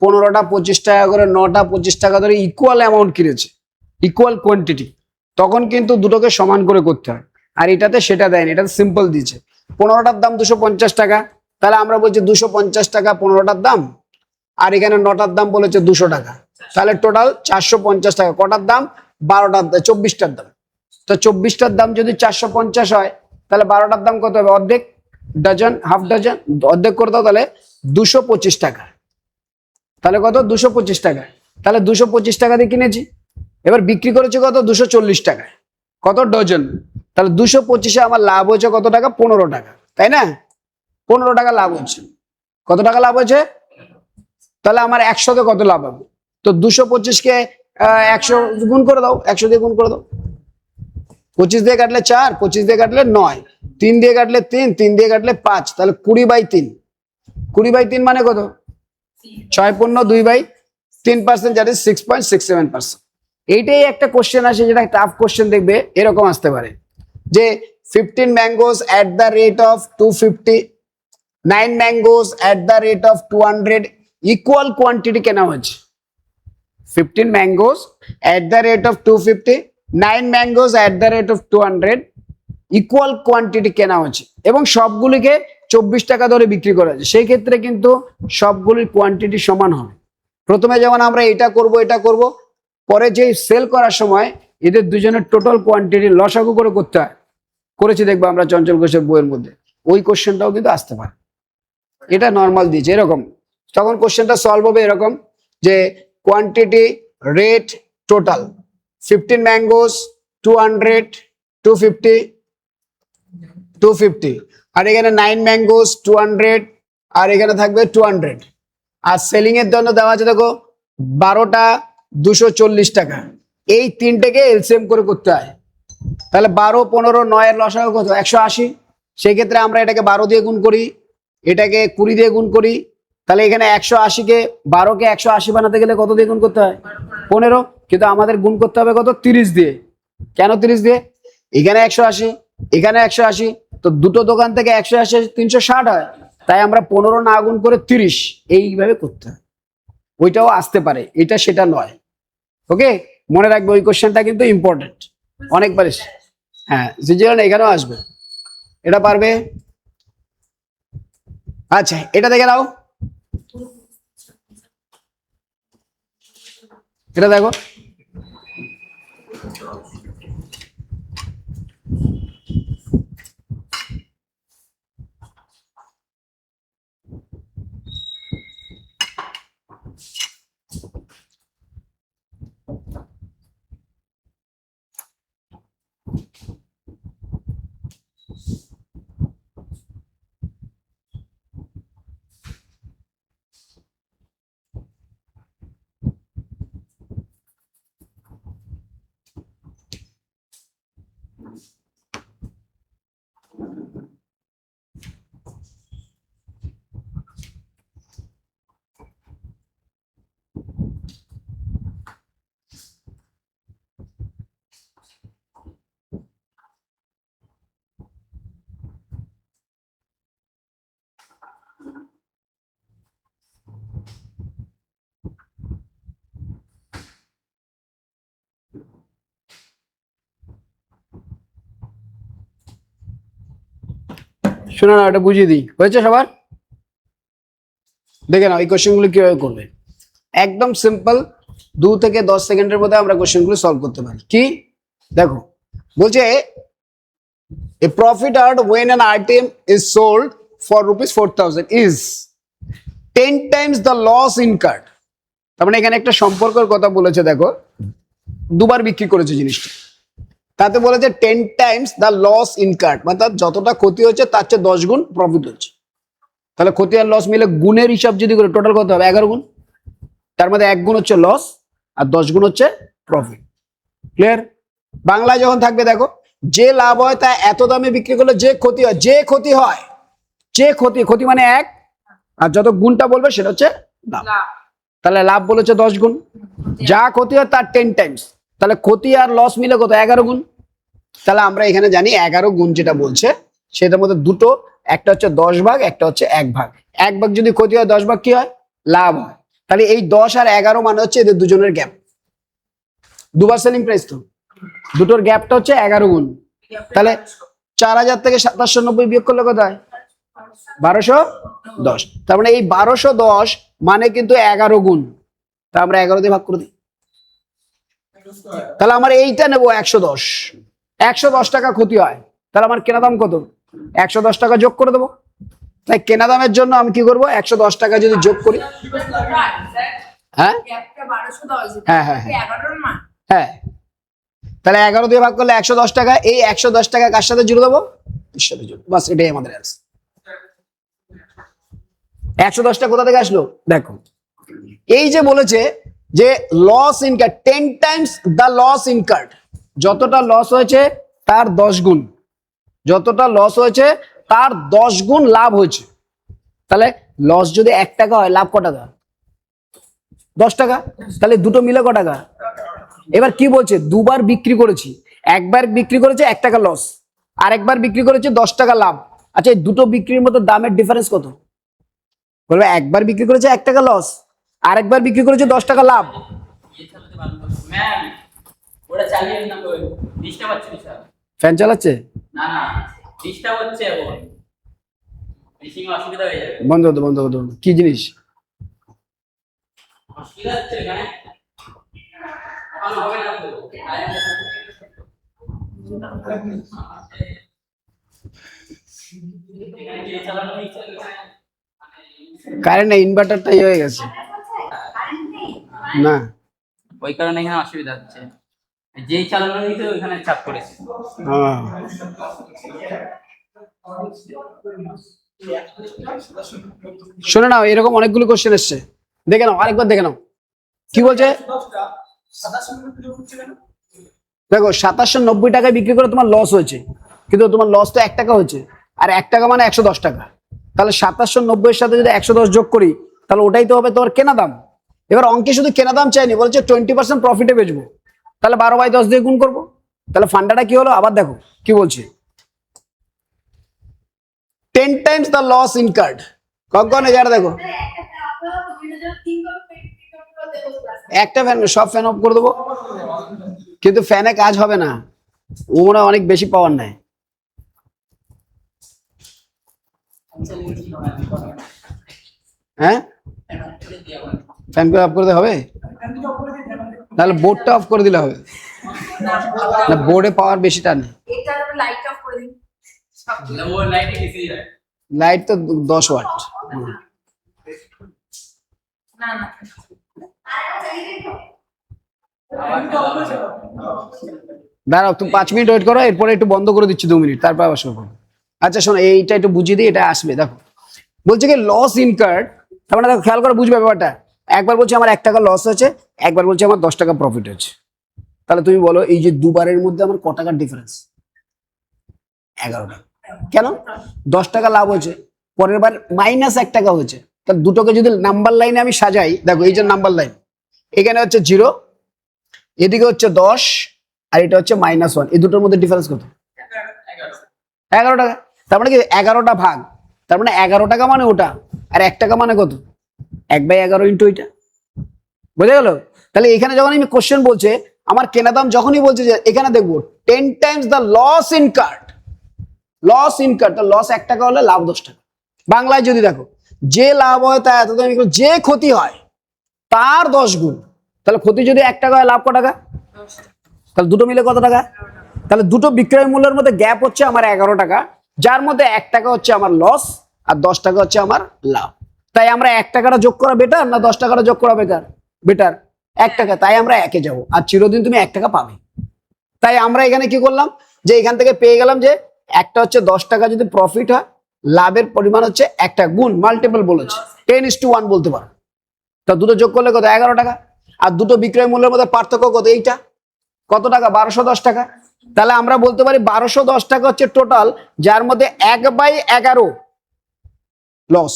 15টা 25 টাকা করে, 9টা 25 টাকা ধরে ইকুয়াল অ্যামাউন্ট কিনেছে, ইকুয়াল কোয়ান্টিটি, তখন কিন্তু দুটোকে সমান করে করতে হয়। আর এটাতে সেটা দেয়নি, এটাতে সিম্পল দিয়েছে 15টার দাম 250 টাকা, তাহলে আমরা বলছি 250 টাকা 15টার দাম, আর এখানে 9টার দাম বলেছে 200 টাকা, তাহলে টোটাল 450 টাকা। কটার দাম? 12টার, 24টার দাম। তো 24টার দাম যদি 450 হয়, তাহলে 12টার দাম কত হবে? অর্ধেক, ডজন, হাফ ডজন, অর্ধেক করে দাও, তাহলে 225 টাকা। তাহলে কত? 225 টাকা। তাহলে 225 টাকা দিয়ে কিনেছি, এবার বিক্রি করেছে কত? 240 টাকায়। কত? ডজন। তাহলে 225-এ আমার লাভ হয়েছে কত টাকা? 15 টাকা, তাই না? 15 টাকা লাভ হচ্ছে। কত টাকা লাভ হয়েছে? তাহলে আমার 100-তে কত লাভ হবে? তো 225-কে 100 গুণ করে দাও, 100 দিয়ে গুণ করে দাও। 25 দিয়ে কাটলে 4, 25 দিয়ে কাটলে 9, 3 দিয়ে কাটলে 3, 3 দিয়ে কাটলে 5, তাহলে 20/3। 20/3 মানে কত? 6.2/3%, যাতে 6.67%। এইটাই একটা কোশ্চেন আসে, যেটা টাফ কোশ্চেন, দেখবে এরকম আসতে পারে যে 15 mangoes at the rate of 250, 9 mangoes at the rate of 200, equal quantity কেনা হয়েছে। 15 mangoes at the rate of 250, 9 mangoes at the rate of 200, equal quantity কেনা হয়েছে, এবং সবগুলিকে 24 টাকা ধরে বিক্রি করা হয়েছে। সেই ক্ষেত্রে কিন্তু সবগুলির কোয়ান্টিটি সমান হবে। প্রথমে যেমন আমরা এটা করব, এটা করব, পরে যে সেল করার সময় এদের দুজনের টোটাল কোয়ান্টিটি লসাগু করে করতে হয়। করেছি দেখবো আমরা চঞ্চল ঘোষের বইয়ের মধ্যে, ওই কোশ্চেনটাও কিন্তু আসতে পারে। এটা নর্মাল দিয়েছে এরকম, তখন কোশ্চেনটা সলভ হবে এরকম যে কোয়ান্টিটি, রেট, টোটাল, 15 ম্যাঙ্গোস 200, 250, 250, আর এখানে 9 ম্যাঙ্গোস 200, আর এখানে থাকবে 200। আর সেলিং এর জন্য দেওয়া আছে দেখো 12টা 240 টাকা। এই তিনটেকে এলসিএম করে করতে হয়। তাহলে 12, 15, 9 এর লসাগু কত? 180। সেই ক্ষেত্রে আমরা এটাকে 12 দিয়ে গুণ করি, এটাকে 20 দিয়ে গুণ করি। তাহলে এখানে 180-কে 12-কে 180 বানাতে গেলে কত দিয়ে গুণ করতে হয়? 15। কিন্তু আমাদের গুণ করতে হবে কত? 30 দিয়ে। কেন 30 দিয়ে? এখানে 180, এখানে 180, তো দুটো দোকান থেকে 180 360 হয়, তাই আমরা 15 না গুণ করে 30 এইভাবে করতে হয়। ওইটাও আসতে পারে, এটা সেটা নয়। ওকে, মনে রাখবে ওই কোশ্চেনটা কিন্তু ইম্পর্টেন্ট, অনেকবার এসে। হ্যাঁ, সিজিএল এখানেও আসবে, এটা পারবে। আচ্ছা, এটা দেখে নাও, এটা দেখো। শুনে নাও, এটা বুঝিয়ে দিই, হয়েছে সবার? দেখে নাও এই কোশ্চেনগুলো কিভাবে করবে। একদম সিম্পল, 2 থেকে 10 সেকেন্ডের মধ্যে আমরা কোশ্চেনগুলো সলভ করতে পারি। কি দেখো, বলছে a profit earned when an item is sold for rupees 4,000 is 10 times the loss incurred। তার মানে এখানে একটা সম্পর্কের কথা বলেছে, দেখো দুবার বিক্রি করেছে জিনিসটা, তাতে বলেছে 10 টাইমস দ্য লস ইনকার্ড, মানে তার যতটা ক্ষতি হচ্ছে তার চেয়ে 10 গুণ প্রফিট হচ্ছে। তাহলে ক্ষতি আর লস মিলে গুণের হিসাব যদি করে টোটাল কত হবে? 11 গুণ। তার মধ্যে 1 গুণ হচ্ছে লস আর 10 গুণ হচ্ছে প্রফিট। ক্লিয়ার? বাংলায় যখন থাকবে দেখো, যে লাভ হয় তা এত দামে বিক্রি করলে যে ক্ষতি হয়, যে ক্ষতি হয়, যে ক্ষতি মানে 1, আর যত গুণটা বলবে সেটা হচ্ছে লাভ। লাভ। তাহলে লাভ বলেছে 10 গুণ, যা ক্ষতি হয় তার 10 টাইমস, তাহলে ক্ষতি আর লস মিলে কত? 11 গুণ। তাহলে আমরা এখানে জানি 11 গুণ যেটা বলছে সেটার মধ্যে দুটো, একটা হচ্ছে 10 ভাগ, একটা হচ্ছে 1 ভাগ। 1 ভাগ যদি ক্ষতি হয়, 10 ভাগ কি হয়? লাভ হয়। তাহলে এই 10 আর 11 মানে হচ্ছে এদের দুজনের গ্যাপ, দুবার সেলিং প্রাইস, তো দুটোর গ্যাপটা হচ্ছে 11 গুণ। তাহলে 4000 থেকে 2790 বিয়োগ করলে কত হয়? 1210। তার মানে এই 1210 মানে কিন্তু 11 গুণ। তা আমরা 11 দিয়ে ভাগ করে দিই। তাহলে আমার এইটা নেবো 110, 110 টাকা ক্ষতি হয়, তাহলে আমার কেনা দাম কত? 110 টাকা যোগ করে দেবো। তাই কেনা দামের জন্য আমি কি করবো? 110 টাকা যদি যোগ করি, হ্যাঁ হ্যাঁ হ্যাঁ হ্যাঁ, তাহলে 11 দিয়ে ভাগ করলে 110 টাকা, এই 110 টাকা কার সাথে জুড়ে দেবো? এর সাথে জুড়ে, বাস এটাই আমাদের অ্যান্সার। 110 টা কোথা থেকে আসলো? দেখো এই যে বলেছে যে loss incurred 10 times the loss incurred, যতটা লস হয়েছে তার 10 গুণ, যতটা লস হয়েছে তার 10 গুণ লাভ হয়েছে। তাহলে লস যদি 1 টাকা হয়, লাভ ক টাকা? 10 টাকা। তাহলে দুটো মিলে ক টাকা? এবার কি বলছে? দুবার বিক্রি করেছি, একবার বিক্রি করেছে 1 টাকা লস, আর একবার বিক্রি করেছে 10 টাকা লাভ। আচ্ছা, এই দুটো বিক্রির মধ্যে দামের ডিফারেন্স কত? বলবে একবার বিক্রি করেছে 1 টাকা লস, আর একবার বিক্রি করেছে 10 টাকা লাভ। ম্যাম ওটা চালিয়ে না, ডিস্টার্ব হচ্ছে স্যার। ফ্যান চালাচ্ছে? না না, ডিস্টার্ব হচ্ছে, এখন মিসিং অসুবিধা হয়ে যাবে। বন্ধ হতো, বন্ধ হতো। কি জিনিস? অসুবিধা হচ্ছে এখানে, এখন হবে না তো। এখানে যে চালানো হয়েছে কারেন্ট ইনভার্টারটাই হয়ে গেছে না। ওই কারণে এখানে অসুবিধা হচ্ছে, যেই চালানো হয়েছে ওইখানে চাপ পড়েছে। হ্যাঁ। শুনে নাও, এরকম অনেকগুলো কোশ্চেন এসছে, দেখে নাও, আরেকবার দেখে নাও কি বলছে। দেখো 2790 টাকায় বিক্রি করে তোমার লস হয়েছে, কিন্তু তোমার লস তো 1 টাকা হয়েছে, আর 1 টাকা মানে 110 টাকা। তাহলে 2790 এর সাথে যদি 110 যোগ করি, তাহলে ওটাই তো হবে তোমার কেনা দাম। এবার অঙ্কে শুধু কেনা দাম চাইনি, বলছে 20% প্রফিটে বেচবো, তাহলে 12/10 দিয়ে গুণ করবো। তাহলে ফান্ডাটা কি হলো? আবার দেখো কি বলছে, 10 টাইমস দ্য লস ইনকার্ড। কখন যারা দেখো, একটা ফ্যান, সব ফ্যান অফ করে দেবো, কিন্তু ফ্যানে কাজ হবে না, ও মনে হয় অনেক বেশি পাওয়ার নেয়। হ্যাঁ, ফ্যান করে অফ করে দিতে হবে, তাহলে বোর্ডটা অফ করে দিলে হবে না, বোর্ডে পাওয়ার বেশি টানে। এটা লাইট অফ করে দিন। ও লাইটে গেছে যায়, লাইট তো 10 ওয়াট। না না, দাঁড়াও, তুমি 5 মিনিট ওয়েট করো, এরপরে একটু বন্ধ করে দিচ্ছি 2 মিনিট, তারপর আবার শুরু করো। আচ্ছা শোনো, এইটা একটু বুঝিয়ে দিই, এটা আসবে। দেখো বলছে কি লস ইনকার্ড, তার মানে দেখো খেয়াল করে বুঝবে ব্যাপারটা। একবার বলছে আমার 1 টাকা লস হয়েছে, একবার বলছে আমার 10 টাকা প্রফিট হয়েছে। তাহলে তুমি বলো এই যে দুবারের মধ্যে আমার ক টাকার ডিফারেন্স? 11 টাকা। কেন? 10 টাকা লাভ হয়েছে, পরের বার -1 টাকা হয়েছে। তাহলে দুটোকে যদি নাম্বার লাইনে আমি সাজাই, দেখো এই যে নাম্বার লাইন, এখানে হচ্ছে 0, এদিকে হচ্ছে 10, আর এটা হচ্ছে -1। এই দুটোর মধ্যে ডিফারেন্স কত? 11 টাকা। তার মানে কি 11টা ভাগ, তার মানে 11 টাকা মানে ওটা, আর 1 টাকা মানে কত? 1/11 ইন্টু এটা। বুঝে গেল? তাহলে এখানে যখন আমি কোশ্চেন বলছে আমার কেনা দাম, যখনই বলছে যে এখানে দেখবো 10 times the loss incurred, loss incur, তো লস 1 টাকা হলে লাভ 10 টাকা। বাংলায় যদি দেখো যে লাভ হয় তা এত দাম equal যে ক্ষতি হয় তার 10 গুণ। তাহলে ক্ষতি যদি 1 টাকা হয় লাভ কত টাকা? তাহলে দুটো মিলে কত টাকা? তাহলে দুটো বিক্রয় মূল্যের মধ্যে গ্যাপ হচ্ছে আমার 11 টাকা, যার মধ্যে 1 টাকা হচ্ছে আমার লস আর 10 টাকা হচ্ছে আমার লাভ। তাই আমরা 1 টাকাটা যোগ করা বেটার না 10 টাকাটা যোগ করা বেটার? 1 টাকা, তাই আমরা 1-এ যাবো। আর চিরদিন তুমি 1 টাকা পাবে। তাই আমরা এখানে কি করলাম যে এখান থেকে পেয়ে গেলাম যে একটা হচ্ছে 10 টাকা যদি প্রফিট হয়, লাভের পরিমাণ হচ্ছে 1 টাকা, গুণ মাল্টিপল বলেছে 10:1 বলতে পারো। তা দুটো যোগ করলে কত? 11 টাকা। আর দুটো বিক্রয় মূল্যের মধ্যে পার্থক্য কত? এইটা কত টাকা? 1210 টাকা। তাহলে আমরা বলতে পারি 1210 টাকা হচ্ছে টোটাল, যার মধ্যে 1/11 লস।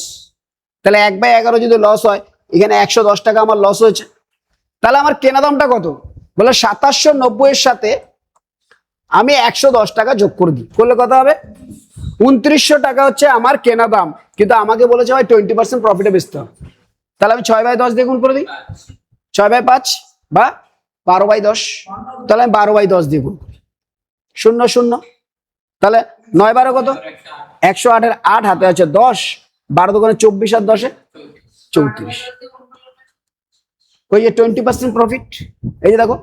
তাহলে 1/11 যদি লস হয়, এখানে 110 টাকা আমার লস হয়েছে। তাহলে আমার কেনা দামটা কত? বলে 2790 এর সাথে আমি 110 টাকা যোগ করে দিই, করলে কত হবে? 2900 টাকা হচ্ছে আমার কেনা দাম, কিন্তু আমাকে বলেছে ভাই 20% প্রফিটে বেচতে হবে। তাহলে আমি 6/10 দিয়ে গুণ করে দিই, 6/5 বা 12/10। তাহলে আমি 12/10 দিয়ে গুণ করি, 0 0। তাহলে 9-12 কত? 108 এর 8 হাতে আছে 10, 12 দোকানে 24 আর 10-এ 34। ওই যে 20% প্রফিট। এই যে দেখো,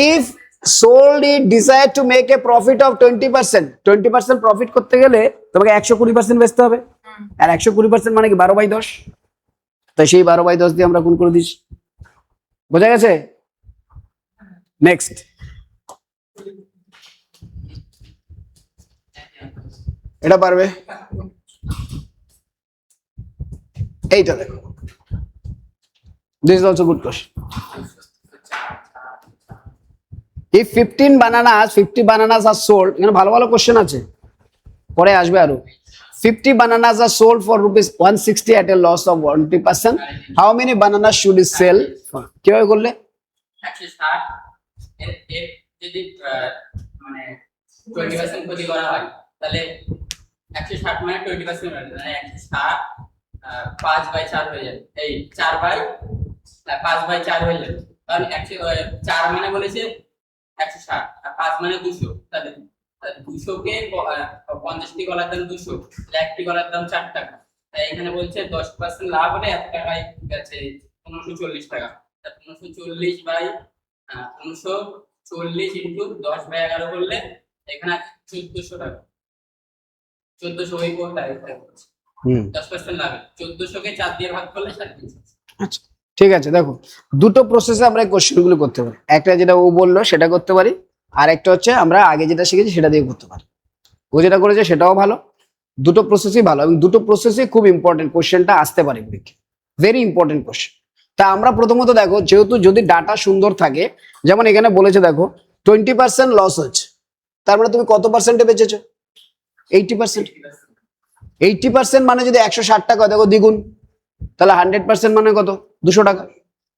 if sold it decide to make a profit of 20% profit করতে গেলে তোমাকে 120% বেচতে হবে। আর 120% মানে কি? 12/10। তাই সেই 12/10 দিয়ে আমরা গুণ করে দিচ্ছি। বোঝা গেছে? নেক্সট, এটা পারবে? এইটা দেখো, this is also good question. If 50 bananas are sold, এখানে ভালো ভালো কোশ্চেন আছে, পরে আসবে আরো। 50 bananas are sold for rupees 160 at a loss of 20%. How many bananas should it sell? কিভাবে করলে? 160 এর যদি মানে 20% ক্ষতি করা হয়, তাহলে 160 মানে 20% মানে 160 5/4 হয়ে যাবে। এই 5/4 হয়ে যাবে, কারণ 4 মানে বলেছে 160 আর 5 মানে 200। তাহলে 200 কে 50 টি কলার দাম 200, তাহলে একটি কলার দাম 4 টাকা। তাই এখানে বলছে 10% লাভ হলে 1 টাকায় গেছে 1540 টাকা। তা 1540 ইনটু 10/11 করলে এখানে 1400 টাকা। 1400 ওই কোটায় 10% লাভ, 1400 কে 4 দিয়ে ভাগ করলে 350। আচ্ছা ঠিক আছে, দেখো দুটো প্রসেসে আমরা এই কোশ্চেন গুলো করতে পারি। একটা যেটা ও বললো সেটা করতে পারি, আর একটা হচ্ছে আমরা আগে যেটা শিখেছি সেটা দিয়ে করতে পারি। ও যেটা করেছে সেটাও ভালো, দুটো প্রসেসই ভালো, এবং দুটো প্রসেসই খুব ইম্পর্টেন্ট। কোশ্চেনটা আসতে পারে পরীক্ষায়, ভেরি ইম্পর্টেন্ট কোশ্চেন। তা আমরা প্রথমত দেখো, যেহেতু যদি ডাটা সুন্দর থাকে, যেমন এখানে বলেছে দেখো 20% লস হচ্ছে, তার মানে তুমি কত পার্সেন্টে বেচেছো? 80%। 80% মানে যদি 160 টাকা, দেখো দ্বিগুণ, তাহলে 100% মানে কত? 200 টাকা।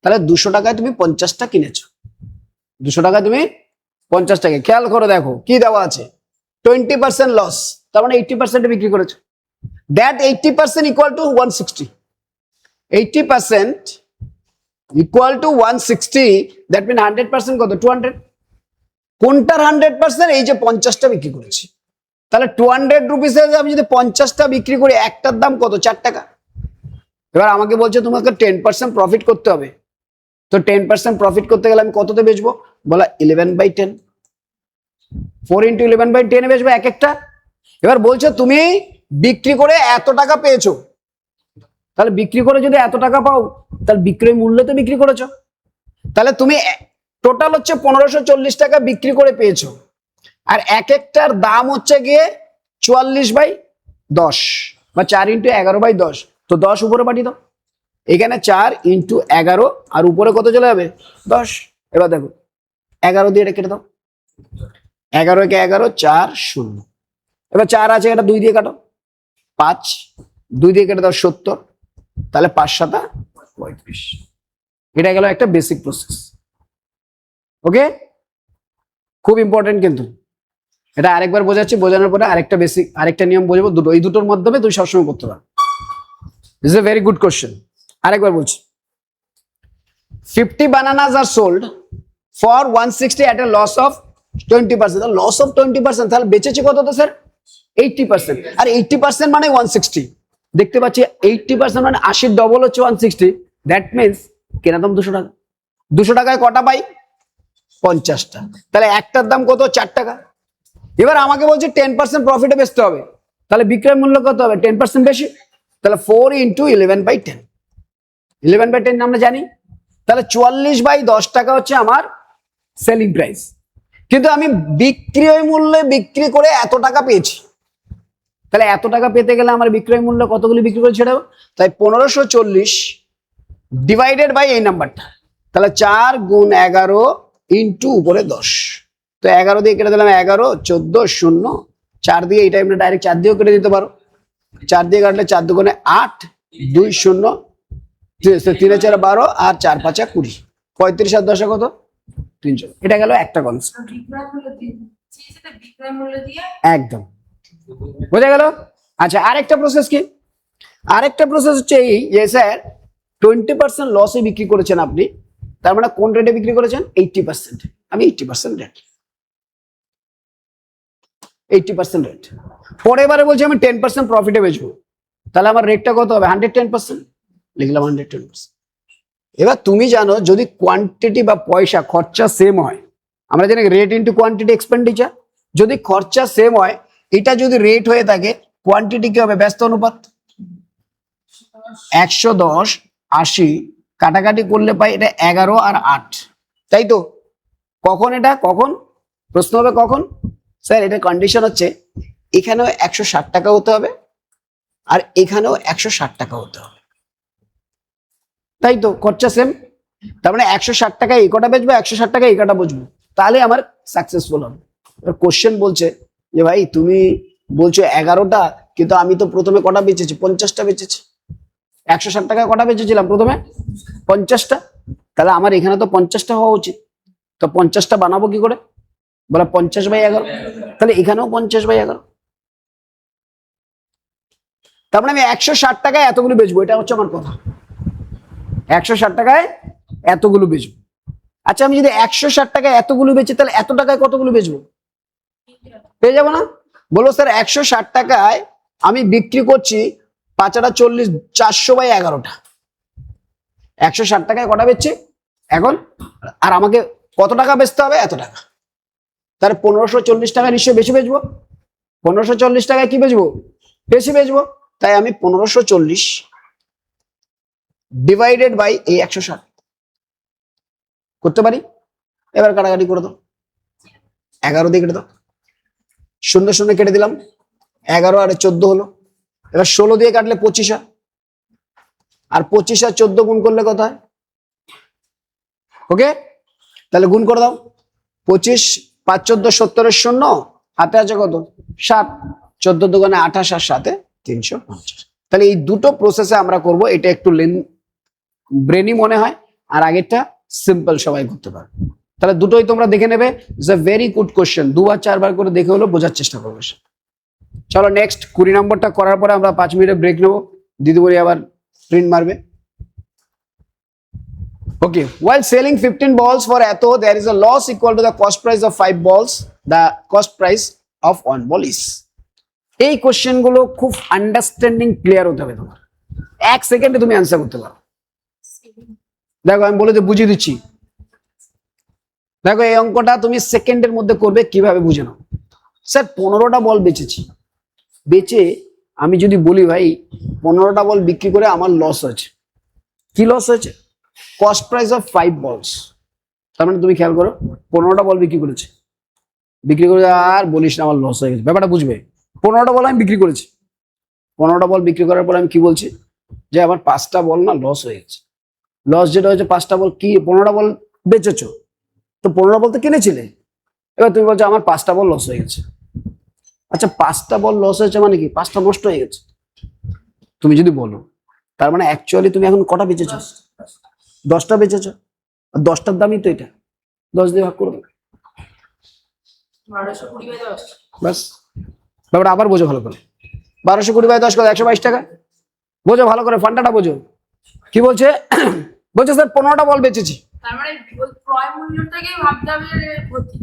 তাহলে 200 টাকায় তুমি 50টা কিনেছো, 200 টাকায় তুমি 50 টাকা। খেয়াল করে দেখো কি দেওয়া আছে, 20% লস, তার মানে 80% বিক্রি করেছো। That 80% equal to 160। 80% equal to 160, that mean 100% কত? 200। কোনটার 100%? এই যে 50টা বিক্রি করেছি। তাহলে 200 রুপিসে আমি যদি 50টা বিক্রি করি, একটার দাম কত? 4 টাকা। এবার আমাকে বলছে তোমাকে 10% প্রফিট করতে হবে। তো 10% প্রফিট করতে গেলে আমি কততে বেচবো? বলা 11/10, 4 × 11/10 এ বেচবো এক একটা। এবার বলছে তুমি বিক্রি করে এত টাকা পেয়েছো, তাহলে বিক্রি করে যদি এত টাকা পাও, তাহলে বিক্রয় মূল্যতে বিক্রি করেছো, তাহলে তুমি টোটাল হচ্ছে 1540 টাকা বিক্রি করে পেয়েছো। আর এক একটার দাম হচ্ছে গিয়ে 44/10 বা 4 × 11/10। তো 10 উপরে পাঠিয়ে দাও, এখানে 4 × 11 আর উপরে কত চলে যাবে? 10। এবার দেখো 11 দিয়ে এটা কেটে দাও, 11 × 11 4 0। এবার 4 আছে, এটা 2 দিয়ে কাটো, 5 2 দিয়ে কেটে দাও 70, তাহলে 5 × 7 = 35। এটা গেল একটা বেসিক প্রসেস। ওকে, খুব ইম্পর্টেন্ট কিন্তু এটা। আরেকবার বোঝাচ্ছি, বোঝানোর পরে আরেকটা নিয়ম বোঝাবো। দুটো, এই দুটোর মাধ্যমে তুই সবসময় করতে পারো। This is a very good question. আরেকবার বলছি, 50 bananas are sold for 160 at a loss of 20%, loss of 20%, তাহলে বেঁচেছে কত তো স্যার 80%, আর 80% মানে 160, দেখতে পাচ্ছি 80% মানে 80 ডবল হচ্ছে 160, দ্যাট মিনস কেনা দাম 200 টাকা, 200 টাকায় কটা পাই 50টা, তাহলে একটার দাম কত 4 টাকা। এবার আমাকে বলছে 10% প্রফিটে বেচতে হবে, তাহলে বিক্রয় মূল্য কত হবে 10% বেশি, তাহলে 4 × 11/10, 11/10 আমরা জানি, তাহলে 44/10 টাকা হচ্ছে আমার সেলিং প্রাইস, কিন্তু আমি বিক্রয় মূল্যে বিক্রি করে এত টাকা পেয়েছি, তাহলে এত টাকা পেতে গেলে আমার বিক্রয় মূল্য কতগুলি বিক্রি করে ছেড়ে দেবো, তাই 1540 ডিভাইডেড বাই এই নাম্বারটা, তাহলে 4 × 11 ইন্টু উপরে 10, তো 11 দিয়ে কেটে দিলাম 11, 14, 0, 4 দিয়ে এই টাইমটা ডাইরেক্ট 4 দিয়েও কেটে দিতে পারো, 4 দিয়ে কাটলে 4 দুগুণে 8, 2 0, 3 4 12, আর 4 5 20, 35 আর 10 কত 300, এটা গেল একটা কনসেপ্ট, বিক্রয় মূল্য দিয়ে সেটা বিক্রয় মূল্য দিয়ে একদম বোঝা গেল। আচ্ছা, আরেকটা প্রসেস কি, আরেকটা প্রসেস হচ্ছে এই যে স্যার 20% লসে বিক্রি করেছেন আপনি, তার মানে কোন রেটে বিক্রি করেছেন 80%, আমি 80% রেট, 80% রেট, পরের বারে বলছি আমি 10% প্রফিটে বেচবো, তাহলে আমার রেটটা কত হবে 110%, লিখলাম 110%। এবার তুমি জানো যদি কোয়ান্টিটি বা পয়সা খরচা সেম হয়, আমরা জানি রেট ইন্টু কোয়ান্টিটি এক্সপেন্ডিচার, যদি খরচা সেম হয়, এটা যদি রেট হয়ে থাকে কোয়ান্টিটি কি হবে ব্যস্ত অনুপাত, 110 80 কাটাকাটি করলে পাই এটা 11 আর 8, তাই তো, কখন এটা কখন প্রশ্ন হবে কখন স্যার, এটা কন্ডিশন হচ্ছে এখানেও 160 টাকা হতে হবে আর এখানেও 160 টাকা হতে হবে, তাই তো খরচা সেম, তার মানে 160 টাকায় এই কটা বেচবো, 160 টাকায় এই কটা বেচবো, তাহলে আমার সাকসেসফুল হবে। এবার কোশ্চেন বলছে যে ভাই তুমি বলছো 11টা, কিন্তু আমি তো প্রথমে কটা বেচেছি 50টা বেচেছি, 160 টাকায় কটা বেচেছিলাম প্রথমে 50টা, তাহলে আমার এখানে তো 50টা হওয়া উচিত, তো 50টা বানাবো কি করে, বলে 50/11, তাহলে এখানেও 50/11, তার মানে আমি 160 টাকায় এতগুলো বেচবো, এটা হচ্ছে আমার কথা, 160 টাকায় এতগুলো বেচবো। আচ্ছা, আমি যদি 160 টাকায় এতগুলো বেচি তাহলে এত টাকায় কতগুলো বেচবো, পেয়ে যাবো না, বলো স্যার 160 টাকায় আমি বিক্রি করছি 5 × 40, 400/11টা, 160 টাকায় কটা বেচছি এখন, আর আমাকে কত টাকা বেচতে হবে এত টাকা, তাহলে 1540 টাকা নিশ্চয়ই বেশি বেচবো, 1540 টাকায় কি বেচবো বেশি বেচবো, তাই আমি 1540 ডিভাইডেড বাই এই 160 করতে পারি। এবার কাটাকাটি করে দাও, 11 দিয়ে কেটে দাও, 0 0 কেটে দিলাম, 11 আর 14 হলো, এবার 16 দিয়ে কাটলে 25 হয়, আর 25 আর 14 গুণ করলে কত হয়, ওকে, তাহলে গুণ করে দাও, 25 5 14 70 0, হাতে আছে কত 7, 14 দুগুণে 28 আর 7 350, তাহলে এই দুটো প্রসেসে আমরা করব, এটা একটু ব্রেনি মনে হয়, আর আগেরটা সিম্পল সবাই করতে পারে, তাহলে দুটোই তোমরা দেখে নেবে, it's a very good question, 2 4 বার করে দেখে হলো বোঝার চেষ্টা করবে। চলো নেক্সট 20 নম্বরটা করার পরে আমরা 5 মিনিটের ব্রেক নেবো, দিদি বলি আবার প্রিন্ট মারবে। Okay, while selling 15 balls for Atho, there is a loss equal to the cost price of 5 balls. The cost price of 1 ball is. এই কোশ্চেন গুলো খুব আন্ডারস্ট্যান্ডিং ক্লিয়ার হতে হবে তোমার, 1 সেকেন্ডে তুমি অ্যান্সার করতে পারো। দেখো আমি বলে বুঝিয়ে দিচ্ছি, দেখো এই অঙ্কটা তুমি সেকেন্ডের মধ্যে করবে, কিভাবে বুঝে নাও। স্যার 15টা বল বেচেছি, বেচে আমি যদি বলি ভাই 15টা বল বিক্রি করে আমার লস হয়েছে, কি লস হয়েছে, কস্ট প্রাইস অফ 5 বলস, তার মানে তুমি খেয়াল করো 15টা বল বিক্রি করেছে, বিক্রি করে আর বলিস না আমার লস হয়ে গেছে, ব্যাপারটা বুঝবে, 15টা বল আমি বিক্রি করেছি, 15টা বল বিক্রি করার পর আমি কি বলছি যে আমার 5টা বল না লস হয়ে গেছে, লস যেটা হয়েছে 5টা বল কি, 15টা বল বেচেছো তো 15টা বল তো কিনেছিলে, এবার তুমি বলছো আমার 5টা বল লস হয়ে গেছে। আচ্ছা 5টা বল লস হয়েছে মানে কি, 5টা নষ্ট হয়ে গেছে তুমি যদি বলো, তার মানে অ্যাকচুয়ালি তুমি এখন কটা বেচেছো, 10টা বেচেছো, আর 10টার দামই তো এটা, 10 দিয়ে ভাগ করে দাও, 1220/10, বাস, ব্যাপারটা আবার বোঝো ভালো করে, 1220/10 কত 122 টাকা, বোঝো ভালো করে, ফান্ডাটা বোঝো কি বলছে, বলছে স্যার 15টা বল বেচেছি, তার মানে ওই ক্রয় মূল্যটাকেই ভাবতে হবে ক্ষতি,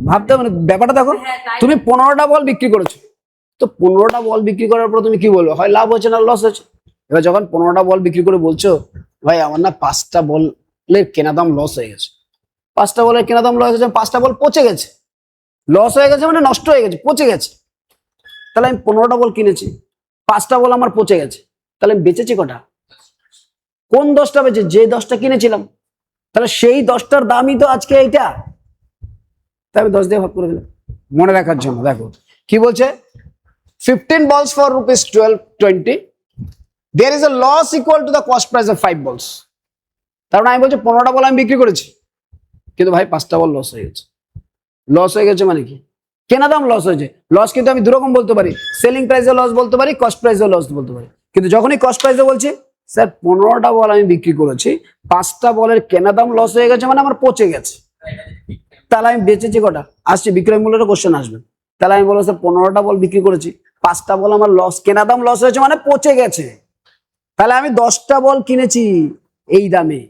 ভাবতে মানে ব্যাপারটা দেখো, হ্যাঁ, তাই। তুমি 15টা বল বিক্রি করেছো, তো 15টা বল বিক্রি করার পর তুমি কি বলবে, হয় লাভ হচ্ছে না লস হচ্ছে। এবার যখন 15টা বল বিক্রি করে বলছো ভাই আমার না 5টা বলের কেনা দাম লস হয়ে গেছে, 5টা বলের কেনা দাম লস হয়েছে, 5টা বল পচে গেছে, লস হয়ে গেছে মানে নষ্ট হয়ে গেছে, পচে গেছে, তাহলে আমি 15টা বল কিনেছি, 5টা বল আমার পচে গেছে, তাহলে আমি বেচেছি কটা, কোন 10টা বেচে, যে 10টা কিনেছিলাম, তাহলে সেই 10টার দামই তো আজকে এইটা, তাই আমি 10 দিয়ে ভাগ করে দিলাম মনে রাখার জন্য। দেখো কি বলছে, 15 balls for rupees 1220, there is a loss equal to the cost price of 5 balls। তার মানে আমি বলছি 15টা বল আমি বিক্রি করেছি, কিন্তু ভাই 5টা বল লস হয়ে গেছে। লস হয়ে গেছে মানে কি, কেনা দাম লস হয়েছে, লস কিন্তু আমি দুরকম বলতে পারি, সেলিং প্রাইসে লস বলতে পারি, কস্ট প্রাইসে লস বলতে পারি, কিন্তু যখনই কস্ট প্রাইসে বলছি স্যার 15টা বল আমি বিক্রি করেছি, 5টা বলের কেনা দাম লস হয়ে গেছে মানে আমার পচে গেছে, তাহলে আমি বেচেছি কটা, আসছে বিক্রয় মূল্যের কোশ্চেন আসবে, তাহলে আমি বলবো স্যার 15টা বল বিক্রি করেছি, 5টা বল আমার লস, কেনা দাম লস হয়েছে মানে পচে গেছে, তাহলে আমি 10টা বল কিনেছি এই দামে,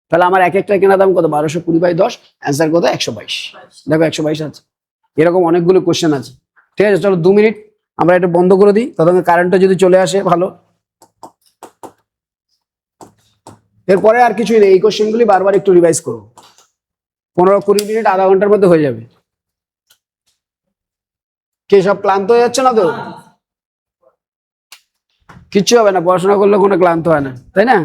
তাহলে আমার এক একটা কেনা দাম কত, 1220/10, অ্যান্সার কত 122। দেখো 122 আছে, এরকম অনেকগুলো কোশ্চেন আছে। ঠিক আছে, চলো 2 মিনিট আমরা এটা বন্ধ করে দিই, ততক্ষণ কারেন্টটা যদি চলে আসে ভালো। এরপরে আর কিছুই নেই, এই কোশ্চেনগুলি বারবার একটু রিভাইজ করবো, 15-20 মিনিট, আধা ঘন্টার মধ্যে হয়ে যাবে। কে সব ক্লান্ত হয়ে যাচ্ছে না তো, কিচ্ছু হবে না, পড়াশোনা করলে কোনো ক্লান্ত হয় না, তাই না?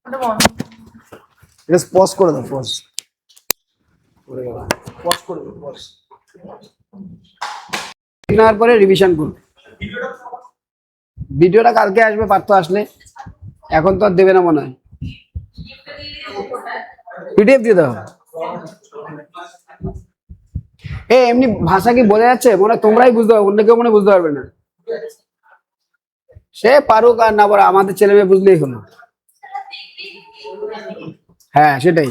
ওটা বন্ধ। পজ করে দাও, পজ পজ করে দাও, পজ নেওয়ার পরে রিভিশন করবে। ভিডিওটা কালকে আসবে, পার্থ আসলে, এখন তো আর দেবে না মনে হয়, পিডিএফ দিয়ে দাও। এমনি ভাষা কি বোঝা যাচ্ছে, মনে হয় তোমরাই বুঝতে পারবে, অন্য কেউ মনে হয় বুঝতে পারবে না, সে পারুক আর না পারুক, আমাদের ছেলে মেয়ে বুঝলেই হলো। হ্যাঁ সেটাই।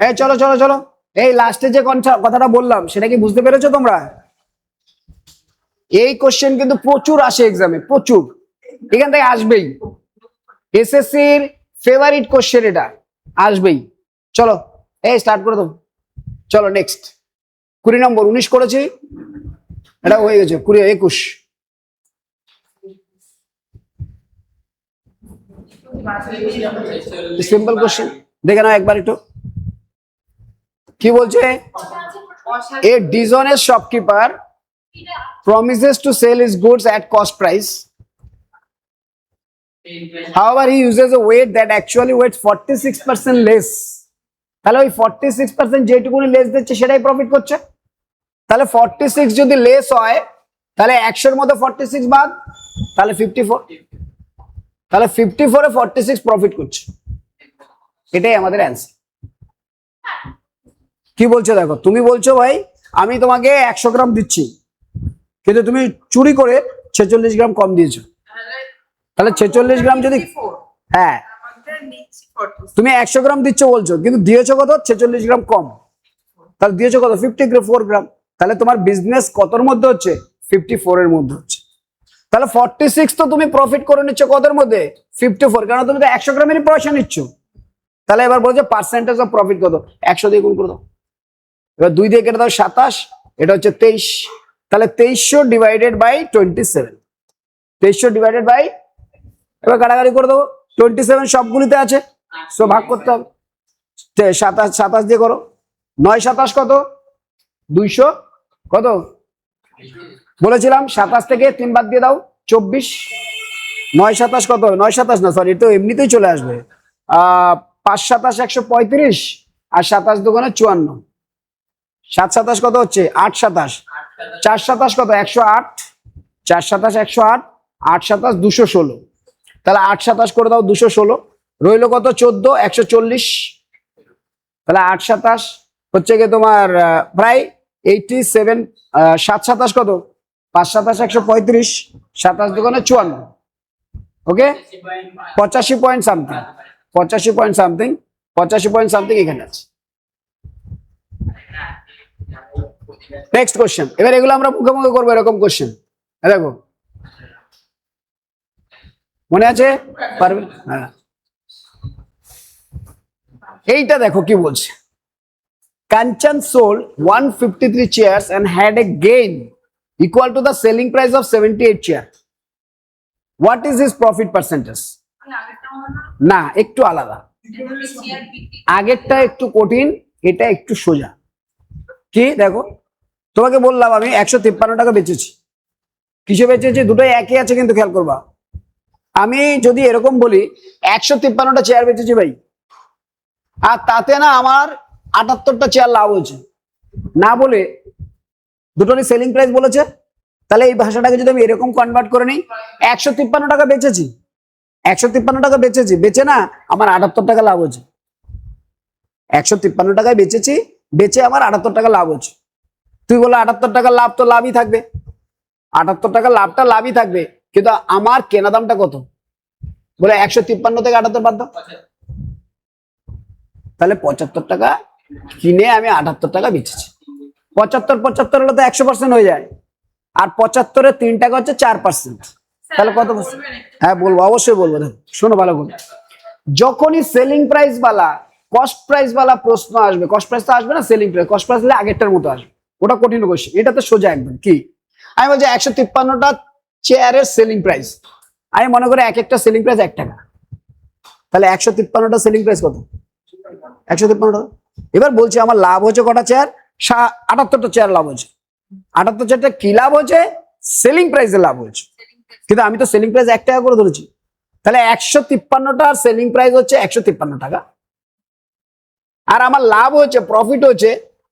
এই চলো চলো চলো, এই লাস্টে যে কথাটা বললাম সেটা কি বুঝতে পেরেছো তোমরা? এই কোশ্চেন কিন্তু প্রচুর আসে এক্সামে, প্রচুর, এখান থেকে আসবেই, এসএসসির ফেভারিট কোশ্চেন, এটা আসবেই। চলো এই স্টার্ট করে দাও, চলো নেক্সট 20 নম্বর, 19 করেছি, এটা হয়ে গেছে 20, 21। সিম্পল কোশ্চেন দেখে নাও একবার একটু, কি বলছে, এ dishonest shopkeeper promises to sell his goods at cost price, however he uses a weight that actually weighs 46% less, তাহলে ওই 46% যেটুকুনি লেস দিচ্ছে সেটাই প্রফিট করছে, তাহলে 46 যদি লেস হয় তাহলে 100-এর মধ্যে 46 বাদ, তাহলে 54, তাহলে 54-এ 46 প্রফিট করছে, এটাই আমাদের অ্যান্সার। কি বলছো দেখো, তুমি বলছো ভাই আমি তোমাকে 100 গ্রাম দিচ্ছি, কিন্তু তুমি চুরি করে 46 গ্রাম কম দিয়েছো, তাহলে 46 গ্রাম যদি, হ্যাঁ তুমি 100 গ্রাম দিচ্ছ বলছো, কিন্তু দিয়েছো কত, 46 গ্রাম কম, তাহলে দিয়েছো কত, 54 গ্রাম, তাহলে তোমার বিজনেস কতর মধ্যে হচ্ছে, 54-এর মধ্যে হচ্ছে, তাহলে 46 তো তুমি প্রফিট করে নিচ্ছ কতর মধ্যে, 54, কারণ তুমি তো 100 গ্রামেরই পয়সা নিচ্ছ। তাহলে এবার বলছে পার্সেন্টেজ অফ প্রফিট কত, 100 দিয়ে গুণ করে দাও, এবার 2 দিয়ে কেটে দাও 27, এটা হচ্ছে 23, তাহলে 2300 ডিভাইডেড বাই 27, 2300 ডিভাইডেড বাই, এবার কাটাকাটি করে দেবো, 27 সবগুলিতে আছে, সো ভাগ করতে হবে, 27 দিয়ে করো, 9 27 কত, 200 কত বলেছিলাম, 27 থেকে 3 বাদ দিয়ে দাও 24, 9 27 কত, 9 27 না সরি, তো এমনিতেই চলে আসবে, 5 27 135, আর 27 দোকানে 54, 7 27 কত হচ্ছে, 8 27, 4 27 কত, 108, 4 27 108, 8 27 216, তাহলে 8 27 করে দাও 216, রইলো কত 14, 140, তাহলে 8 27 হচ্ছে গিয়ে তোমার প্রায় 87, 7 27 কত, 5 27 135, 27 দোকানে 54, ওকে 85 point something, 85 point something, 85 something এখানে আছে। নেক্সট কোশ্চেন, এবার এগুলো আমরা মুখে মুখে করবো এরকম কোশ্চেন। দেখো মনে আছে, পারবে? হ্যাঁ, এইটা দেখো কি বলছে। কাঞ্চন sold 153 chairs and had a gain equal to the selling price of 78 chair. What is his profit percentage? মানে আগেরটা মনে হয় না, একটু আলাদা। এটা হলো চেয়ার বিক্রি আগেরটা একটু কঠিন, এটা একটু সোজা। কি দেখো, তোমাকে বললাম আমি 153 টাকা বেচেছি। কিসে বেচেছি? দুটোই একই আছে, কিন্তু খেয়াল করবা। আমি যদি এরকম বলি 153টা চেয়ার বেচেছি ভাই, আর তাতে না আমার 78টা চেয়ার লাভ হয়েছে, না বলে দুটোরই সেলিং প্রাইস বলেছে, তাহলে এই ভাষাটাকে যদি আমি এরকম কনভার্ট করে নিই, 153 টাকা বেচেছি, 153 টাকা বেচেছি, বেচে না আমার 78 টাকা লাভ হয়েছে। 153 টাকায় বেচেছি, বেচে আমার 78 টাকা লাভ হচ্ছে। তুই বলে 78 টাকা লাভ তো লাভই থাকবে, 78 টাকা লাভটা লাভই থাকবে, কিন্তু আমার কেনা দামটা কত? বলে 153 থেকে 78 বাদ দাও, তাহলে 75 টাকা কিনে আমি 78 টাকা বেচেছি। 75 হলে তো 100% হয়ে যায়, আর 75-এর 3 টাকা হচ্ছে 4%, তাহলে কত? হ্যাঁ বলবো, অবশ্যই বলবো। দেখো শোনো ভালো করে, যখনই সেলিং প্রাইস বালা কস্ট প্রাইস বালা প্রশ্ন আসবে, কস্ট প্রাইস তো আসবে না, সেলিং প্রাইস, কস্ট প্রাইস হলে আগেরটার মতো আসবে, ওটা কঠিন কোশ্চেন। এটা তো সোজা একদম। কি আমি বলছি 153টা চেয়ারের সেলিং প্রাইস, আমি মনে করি এক একটা সেলিং প্রাইস 1 টাকা, তাহলে 153টা সেলিং প্রাইস কত? 153 টাকা। এবার বলছি আমার লাভ হচ্ছে কটা চেয়ার? 78টা চেয়ার লাভ হচ্ছে। 78 চেয়ারটা কি লাভ হচ্ছে? সেলিং প্রাইসে লাভ হচ্ছে, কিন্তু আমি তো সেলিং প্রাইস 1 টাকা করে ধরেছি, তাহলে 153টার সেলিং প্রাইস হচ্ছে 153 টাকা, আর আমার লাভ হচ্ছে, প্রফিট হচ্ছে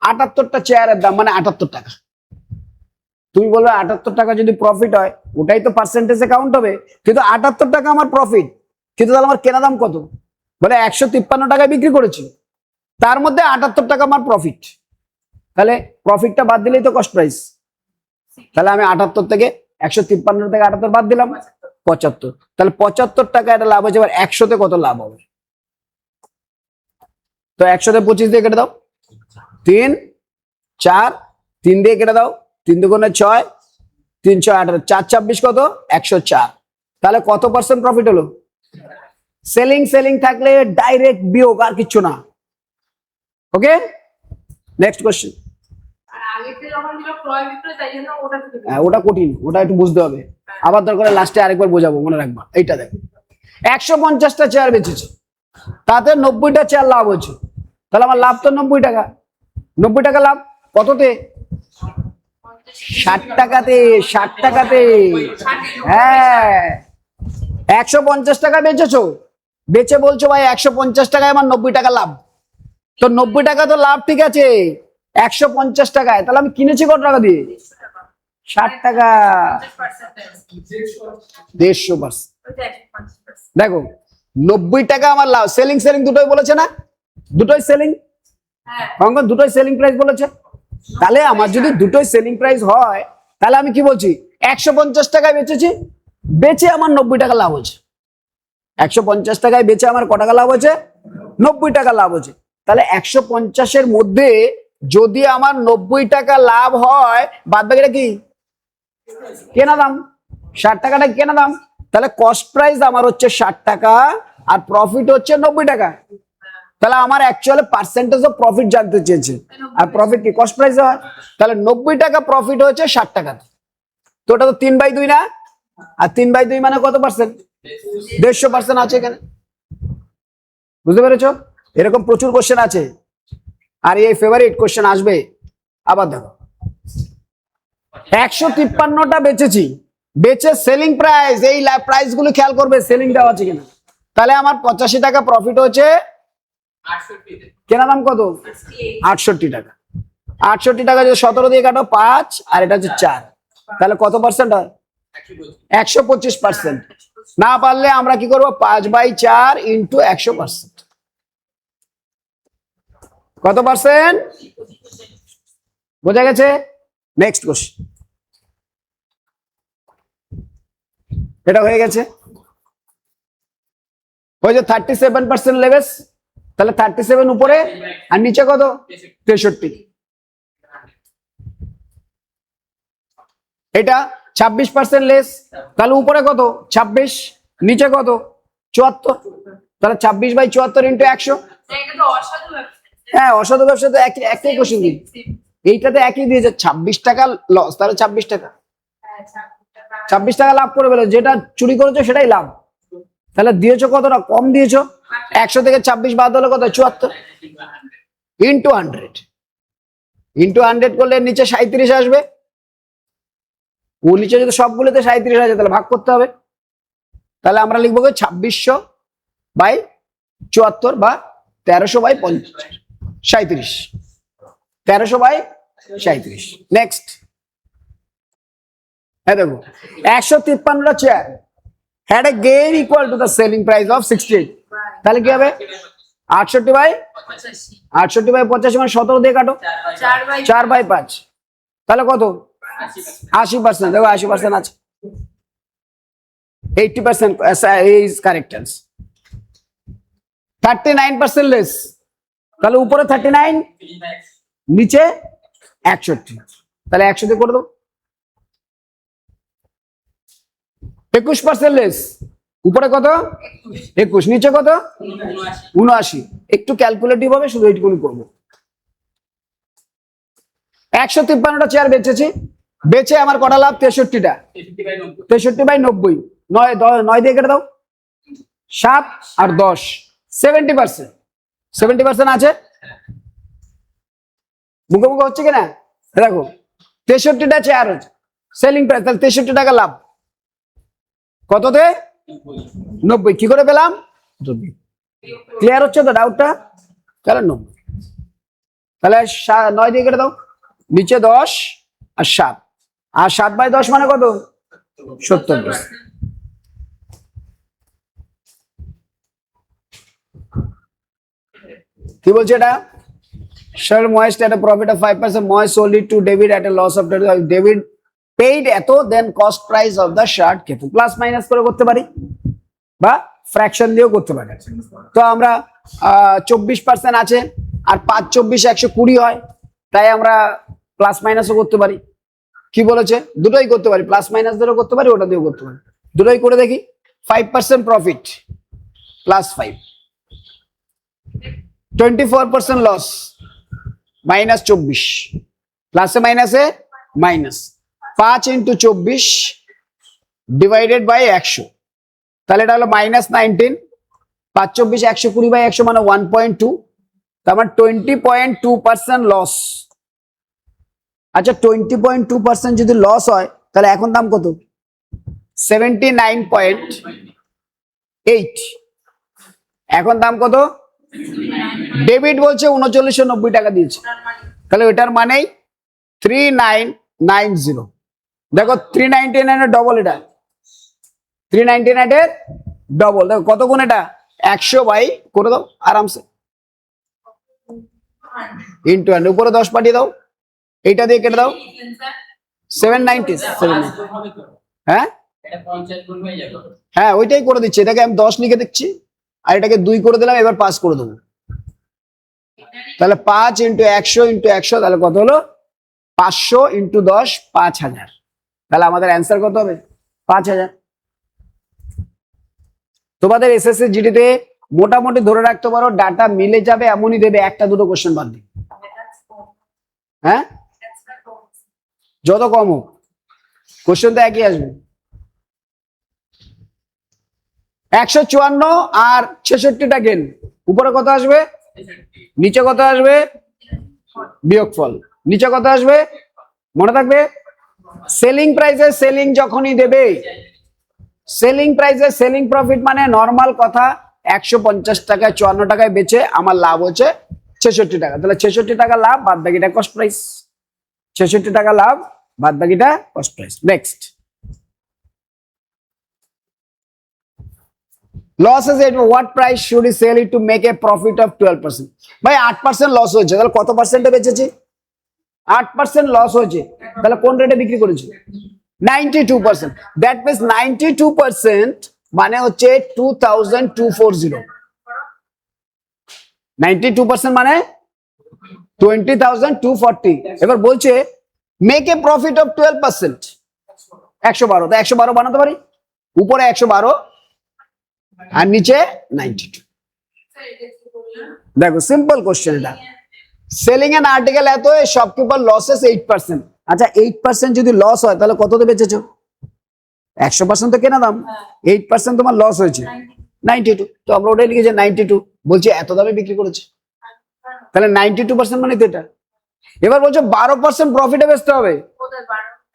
78টা চেয়ারের দাম, মানে 78 টাকা। তুমি বলবে 78 টাকা যদি প্রফিট হয়, ওটাই তো পার্সেন্টেজে কাউন্ট হবে, কিন্তু 78 টাকা আমার প্রফিট, কিন্তু তাহলে আমার কেনা দাম কত? বলে 153 টাকায় বিক্রি করেছি, তার মধ্যে 78 টাকা আমার প্রফিট, তাহলে প্রফিটটা বাদ দিলেই তো কস্ট প্রাইস। তাহলে আমি 78 থেকে 153 থেকে 78 বাদ দিলাম, 75, তাহলে 75 টাকা এটা লাভ হচ্ছে। এবার 100-তে কত লাভ হবে? তো 100-তে 25 দিয়ে কেটে দাও, 3 4, 3 দিয়ে কেটে দাও, 3 দুগুণে 6, 3 6 18, 4 26 কত? 104। তাহলে কত পার্সেন্ট প্রফিট হলো? সেলিং থাকলে ডাইরেক্ট বিয়োগ, আর কিচ্ছু না। ওকে, নেক্সট কোশ্চেন। আর আগেরটা যখন ছিল ক্রয় বিক্রয়, তাই জন্য ওটা থেকে ওটা কঠিন, ওটা একটু বুঝতে হবে, আবার দরকার লাস্টে আরেকবার বোঝাবো, মনে রাখবা। এইটা দেখো, 150টা চেয়ার বেচেছে, তাতে 90টা চেয়ার লাভ হচ্ছে, তাহলে আমার লাভ তো 90 টাকা। 90 টাকা লাভ কততে? 60 টাকাতে। 60 টাকাতে, হ্যাঁ। 150 টাকা বেচেছো, বেচে বলছো ভাই 150 টাকায় আমার 90 টাকা লাভ, তো 90 টাকা তো লাভ, ঠিক আছে, 150 টাকায়, তাহলে আমি কিনেছি কত টাকা দিয়ে? 60 টাকা, 150%। দেখো 90 টাকা আমার লাভ। সেলিং দুটোই বলেছে না, দুটোই সেলিং, অঙ্কন দুটোই সেলিং প্রাইস বলেছে, তাহলে আমার যদি দুটোই সেলিং প্রাইস হয়, তাহলে আমি কি বলছি? 150 টাকায় বেচেছি, বেচে আমার 90 টাকা লাভ হচ্ছে। 150 টাকায় বেচে আমার কত টাকা লাভ হচ্ছে? 90 টাকা লাভ হচ্ছে। তাহলে 150-এর মধ্যে যদি আমার 90 টাকা লাভ হয়, বাদ বাকিটা কি? কেনা দাম। 60 টাকাটা কেনা দাম, তাহলে কস্ট প্রাইস আমার হচ্ছে 60 টাকা, আর প্রফিট হচ্ছে 90 টাকা। তাহলে আমার অ্যাকচুয়ালি পার্সেন্টেজ অফ প্রফিট জানতে চেয়েছে, আর প্রফিট কি কস্ট প্রাইস হয়, তাহলে 90 টাকা প্রফিট হচ্ছে 60 টাকা, তো ওটা তো 3/2 না, আর 3/2 মানে কত পার্সেন্ট? 150% আছে এখানে। বুঝতে পেরেছো? এরকম প্রচুর কোশ্চেন আছে, আর এই ফেভারিট কোশ্চেন আসবে। আবার দেখো 153টা বেচেছি, বেচে সেলিং প্রাইস, এই প্রাইস গুলো খেয়াল করবে, সেলিং দেওয়া আছে কিনা, তাহলে আমার 85 টাকা প্রফিট হচ্ছে, 68 কেনা দাম কত? 68 টাকা। 68 টাকা যদি 17 দিয়ে কাটো 5, আর এটা হচ্ছে 4, তাহলে কত পার্সেন্ট হয়? 125%। না পারলে আমরা কি করবো? 5/4 ইন্টু 100%। কত পার্সেন্ট? বোঝা গেছে? Next question. এটা হয়ে গেছে, হয়েছে 37% লেভেস, তাহলে 37 উপরে আর নিচে কত? 63। এটা 26% লেস, তাহলে উপরে কত? 26, নিচে কত? 74। তাহলে 26/74 ইন্টু 100। এটা তো অসাধু ব্যবসা। হ্যাঁ, অসাধু ব্যবসা তো একই কোশ্চেন দিই, এইটাতে একই দিয়েছে। 26 টাকা লস, তাহলে 26 টাকা, 26 টাকা লাভ করে ফেলো। যেটা চুরি করেছো সেটাই লাভ। তাহলে দিয়েছো কতটা? কম দিয়েছো। 100 থেকে 26 বাদ হলে কত? 74 ইন্টু 100। ইন্টু 100 করলে নিচে 37 আসবে। ও নিচে যদি সবগুলোতে 37 আসে তাহলে ভাগ করতে হবে। তাহলে আমরা লিখবো 2600/74 বা 1300/37। 1300/37। নেক্সট, হ্যাঁ দেখো, 153টা chair had a gain equal to the selling price of 68। তাহলে কি হবে? 68/85 মানে 17 দিয়ে কাটো, 4/5, তাহলে কত? 80%। দেখো 80% আছে, 80% is correct answer। 39% লেস, তাহলে উপরে 39, নিচে 61, তাহলে 100 দিয়ে করে দেবো। 21% লেস, উপরে কত? 21, নিচে কত? 79। একটু ক্যালকুলেটিভ হবে, শুধু এইটুকুনি করবো। 153টা চেয়ার বেচেছি, বেচে আমার কটা লাভ? 63টা। 63/90, 9 দিয়ে কেটে দাও, 7 আর 10, 70%। 70% আছে, মুখে মুখে হচ্ছে কিনা দেখো। 63টা চেয়ার হচ্ছে সেলিং প্রাইস, তাহলে 63 টাকা লাভ। কততে? 90। কি করে পেলাম? ক্লিয়ার হচ্ছে তো ডাউটটা? তাহলে 90, তাহলে 9 দিয়ে কেটে দাও, নিচে 10 আর 7, আর 7/10 মানে কত? 70%। কি বলছে এটা? Sir Moist at a profit of 5%, Moist sold it to David at a loss of 10%. David paid এত, then cost price of the shirt কত? প্লাস মাইনাস করে করতে পারি বা ফ্র্যাকশন দিয়েও করতে পারি। তো আমরা 24% আছে, আর 5 24 120 হয়, তাই আমরা প্লাস মাইনাসও করতে পারি। কি বলেছে? দুটোই করতে পারি, প্লাস মাইনাস দিয়েও করতে পারি, ওটা দিয়েও করতে পারি। দুটোই করে দেখি। 5% প্রফিট প্লাস 5, 24% লস মাইনাস 24, প্লাসে মাইনাসে মাইনাস। 5 ইন্টু 24 ডিভাইডেড বাই 100, তাহলে এটা হলো -19। 5 24 120/100 মানে 1.2, তার মানে 20.2% লস। আচ্ছা, 20.2% যদি লস হয় তাহলে এখন দাম কত? 79.8। এখন দাম কত? ডেবিট বলছে 3990 টাকা দিয়েছে, তাহলে ওটার মানেই 3990। দেখো 399 এর ডবল, এটা 399 এর ডবল। দেখো কত গুণ এটা? 100 বাই করে দাও আরামসে, ইন্টু 100, উপরে 10 পাঠিয়ে দাও, এইটা দিয়ে কেটে দাও। 790। হ্যাঁ হ্যাঁ, ওইটাই করে দিচ্ছি। এটাকে আমি 10 লিখে দিচ্ছি, আর এটাকে 2 করে দিলাম, এবার 5 করে দেবো। তাহলে 5 ইন্টু 100 ইন্টু 100, তাহলে কত হলো? 500 ইন্টু 10, 5000। তাহলে আমাদের অ্যান্সার কত হবে? 5000। তোমাদের এসএসসি জিডিতে মোটামুটি ধরে রাখতে পারো ডাটা মিলে যাবে, এমনই দেবে, একটা দুটো কোশ্চেন বাদ দিয়ে। হ্যাঁ, যত কম হোক কোশ্চেন তো একই আসবে। 154 আর 66টা গেন, উপরে কত আসবে? নিচে কত আসবে? বিয়োগফল। নিচে কত আসবে? মনে থাকবে, সেলিং প্রাইসে সেলিং যখনই দেবে, সেলিং প্রাইসে সেলিং প্রফিট মানে নর্মাল কথা 150 টাকায় 54 টাকায় বেচে আমার লাভ হচ্ছে 66 টাকা, তাহলে 66 টাকা লাভ, বাদ বাকিটা কস্ট প্রাইস। 66 টাকা লাভ, বাদ বাকিটা cost price. Next, losses at what price should he sell it to make a profit of 12%? ভাই 8% লস হয়েছে, তাহলে কত পার্সেন্টে বেচেছি? 8% লস হয়েছে, তাহলে কোন রেটে বিক্রি করেছি? 92%। দ্যাট মিন্স 92% মানে হচ্ছে 2240। 92% মানে 20,240। এবার বলছে মেক এ প্রফিট অফ 12%, 112। তো 112 বানাতে পারি, উপরে 112 আর নিচে 92। দেখো সিম্পল কোশ্চেন এটা। সেলিং এন আর্টিকেল এত, শপকিপার লসেস 8%। আচ্ছা 8% যদি লস হয় তাহলে কততে বেচেছো? 100% তো কেনা দাম, 8% তোমার লস হয়েছে 92। তো আমরা ওটাই লিখেছি 92, বলছি এত দামে বিক্রি করেছে, তাহলে 92% মানে তো এটা। এবার বলছো 12% প্রফিটে বেচতে হবে,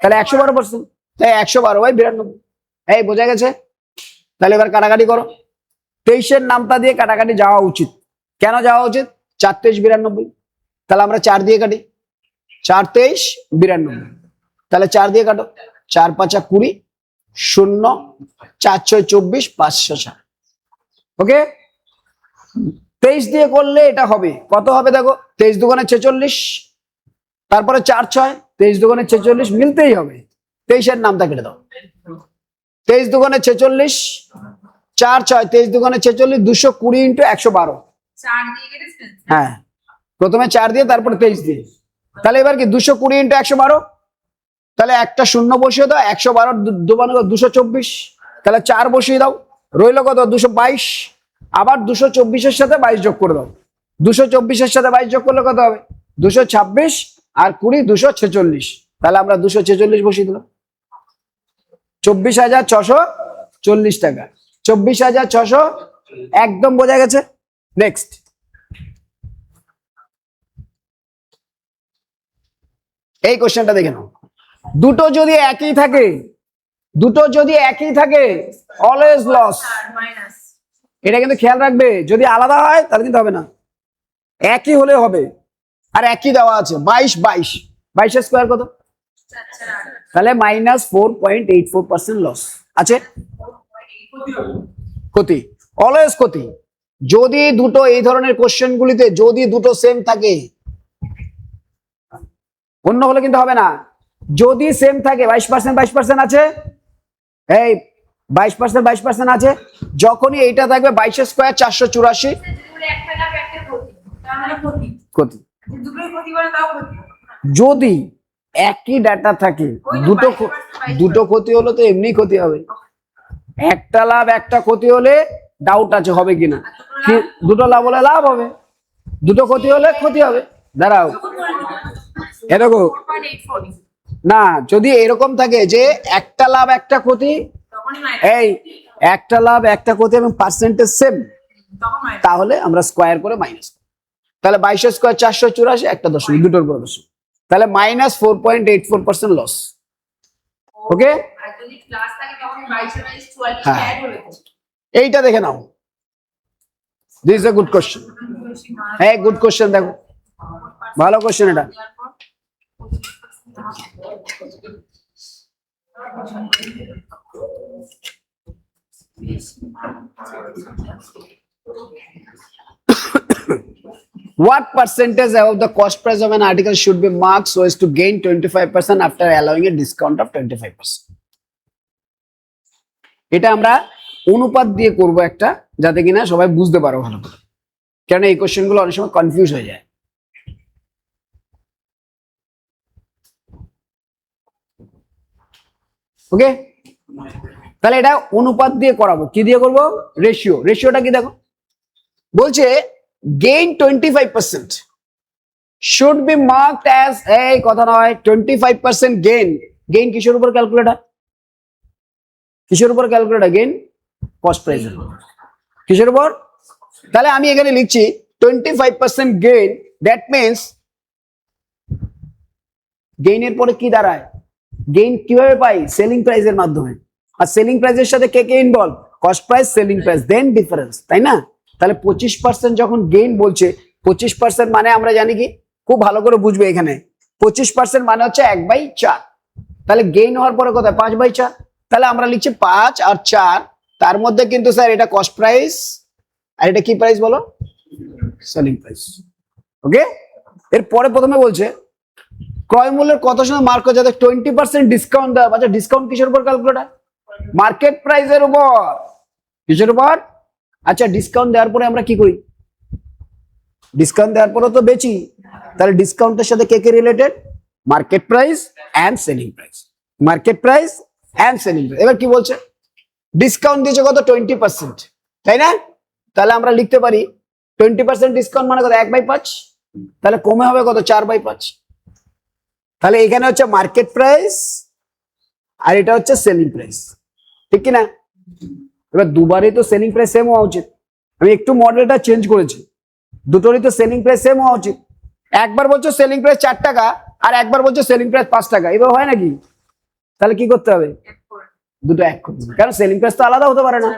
তাহলে 112%, তাই 112/92। এই বোঝা গেছে? তাহলে এবার কাটাকাটি করো। 23-এর নামটা দিয়ে কাটাকাটি যাওয়া উচিত। কেন যাওয়া উচিত? 4 23 92। তাহলে আমরা 4 দিয়ে কাটি, 4 23 92। তাহলে 4 দিয়ে কাটো, 4 5 20, 0 4 6 24, 560। ওকে, 23 দিয়ে করলে এটা হবে কত হবে দেখো, 23 দুগুণে 46, তারপরে 4 6, 23 দুগুণে 46 মিলতেই হবে। 23-এর নামটা কেটে দাও, 23 দুগুণে 46, 4 6, 23 দুগুণে 46, 220 ইন্টু 112। হ্যাঁ, প্রথমে 4 দিয়ে তারপরে 23 দিয়ে। তাহলে এবার কি 220 ইন্টু 112, তাহলে একটা শূন্য বসিয়ে দাও, 112 দুবানো 224, তাহলে 4 বসিয়ে দাও, রইল কত 222। আবার 224-এর সাথে 22 যোগ করে দাও, 224-এর সাথে 22 যোগ করলে কত হবে 226, আর 20 246। তাহলে আমরা 246 বসিয়ে দিলাম, 24,640 টাকা, 24,600 একদম বোঝা গেছে। নেক্সট, এই কোশ্চেনটা দেখে নাও। দুটো যদি একই থাকে অলওয়েজ লস। এটা কিন্তু খেয়াল রাখবে, যদি আলাদা হয় তাহলে কিন্তু হবে না, একই হলে হবে। আর একই দেওয়া আছে 22 22-এর স্কোয়ার কত, তাহলে -4.84% লস আছে। ক্ষতি, অলওয়েজ ক্ষতি। যদি দুটো এই ধরনের কোশ্চেন গুলিতে যদি দুটো সেম থাকে, অন্য হলে কিন্তু হবে না। যদি সেম থাকে 22% 22% আছে, এই 22% 22% আছে, যখনই এইটা থাকবে 22-এর স্কোয়ার 484 ক্ষতি। যদি একই ডাটা থাকে, দুটো ক্ষতি হলে তো এমনি ক্ষতি হবে। একটা লাভ একটা ক্ষতি হলে ডাউট আছে হবে কিনা, দুটো লাভ হলে লাভ হবে, দুটো ক্ষতি হলে ক্ষতি হবে। দাঁড়াও, এরকম না, যদি এরকম থাকে যে একটা লাভ একটা ক্ষতি, এই একটা লাভ একটা ক্ষতি এবং পার্সেন্টেজ সেম, তাহলে আমরা স্কোয়ার করে মাইনাস। তাহলে 22-এর স্কোয়ার 484, একটা দশমিক, দুটোর পর দশমিক, তাহলে -4.84% লস। ওকে, এইটা দেখে নাও। This is a good question. হ্যাঁ, গুড কোশ্চেন, দেখো ভালো কোশ্চেন এটা। What percentage of the cost price of an article should be marked so as to gain 25% after allowing a discount of 25%? এটা আমরা অনুপাত দিয়ে করব একটা, যাতে কিনা সবাই বুঝতে পারো ভালো করে, কারণ এই কোশ্চেন গুলো অনেক সময় কনফিউজ হয়ে যায়। ওকে, তাহলে এটা অনুপাত দিয়ে করাবো। কি দিয়ে করবো? রেশিও। রেশিওটা কি দেখো, বলছে gain 25% should be marked as, এই কথা নয়, 25% গেইন। গেইন কিসের উপর ক্যালকুলেটর? কিসের উপর ক্যালকুলেটর? Gain cost price. কিসের উপর? তাহলে আমি এখানে লিখছি 25% গেইন, দ্যাট মিনস গেইনের পরে কি দাঁড়ায়? গেইন কিভাবে পাই? সেলিং প্রাইসের মাধ্যমে। আর সেলিং প্রাইসের সাথে কে কে involve? Cost price, selling price, then difference, তাই না? তাহলে 25% যখন গেইন বলছে, 25% মানে আমরা জানি কি, খুব ভালো করে বুঝবে এখানে, 25% মানে হচ্ছে 1/4। তাহলে গেইন হওয়ার পরে কোথায়? 5/4। তাহলে আমরা লিখছি 5 আর 4, তার মধ্যে কিন্তু স্যার এটা কস্ট প্রাইস আর এটা কি প্রাইস বলো? Selling price. ওকে, এরপরে প্রথমে বলছে ক্রয় মূল্যের কত সময় মার্ক হয় যাতে 20% ডিসকাউন্ট দেওয়া। আচ্ছা, ডিসকাউন্ট কিসের উপর ক্যালকুলেটর? মার্কেট প্রাইসের উপর। কিসের উপর? আচ্ছা, ডিসকাউন্ট দেওয়ার পরে আমরা কি করি? ডিসকাউন্ট দেওয়ার পরও তো বেচি, তাহলে ডিসকাউন্টের সাথে কে কে related? Market price and selling price, market price and selling price. এবার কি বলছে? ডিসকাউন্ট দিয়েছে কত? 20%, তাই না? তাহলে আমরা লিখতে পারি 20% ডিসকাউন্ট মানে কত? 1/5, তাহলে কমে হবে কত? 4/5। তাহলে এখানে হচ্ছে মার্কেট প্রাইস আর এটা হচ্ছে সেলিং প্রাইস, ঠিক কিনা? এবার দুবারই তো সেলিং প্রাইস সেম হওয়া উচিত, আমি একটু মডেলটা চেঞ্জ করেছি, দুটোরই তো সেলিং প্রাইস সেম হওয়া উচিত। একবার বলছো সেলিং প্রাইস 4 টাকা আর একবার বলছো সেলিং প্রাইস 5 টাকা, এবার হয় নাকি? তাহলে কি করতে হবে? দুটো এক করতে হবে, কারণ সেলিং প্রাইস তো আলাদা হতে পারে না।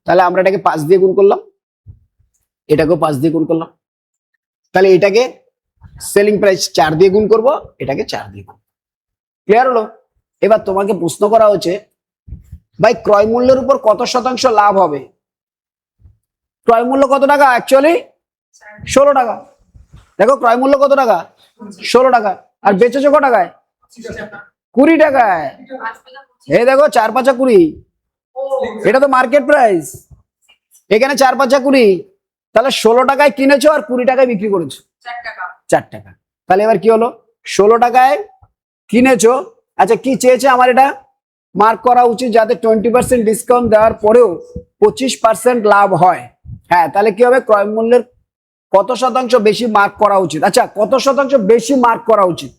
তাহলে আমরা এটাকে 5 দিয়ে গুণ করলাম, এটাকেও 5 দিয়ে গুণ করলাম, তাহলে এটাকে সেলিং প্রাইস 4 দিয়ে গুণ করব, এটাকে 4 দিয়ে গুণ। ক্লিয়ার হলো? এবার তোমাকে প্রশ্ন করা হচ্ছে, ভাই ক্রয় মূল্যের উপর কত শতাংশ লাভ হবে? ক্রয় মূল্য কত টাকা? অ্যাকচুয়ালি 16 টাকা। দেখো ক্রয় মূল্য কত টাকা? 16 টাকা। আর বেচেছো কত টাকায়? 20 টাকায়। এই দেখো 4 5 20, এটা তো মার্কেট প্রাইস, এখানে 4 5 20, তাহলে 16 টাকায় কিনেছো আর 20 টাকায় বিক্রি করেছো, 4 টাকা। তাহলে এবার কি হলো? 16 টাকায় কিনেছো, আচ্ছা কি চেয়েছে আমার? এটা মার্ক করা উচিত যাতে 20% ডিসকাউন্ট দেওয়ার পরেও 25% লাভ হয়। হ্যাঁ, তাহলে কি হবে? ক্রয় মূল্যের কত শতাংশ বেশি মার্ক করা উচিত? আচ্ছা কত শতাংশ বেশি মার্ক করা উচিত?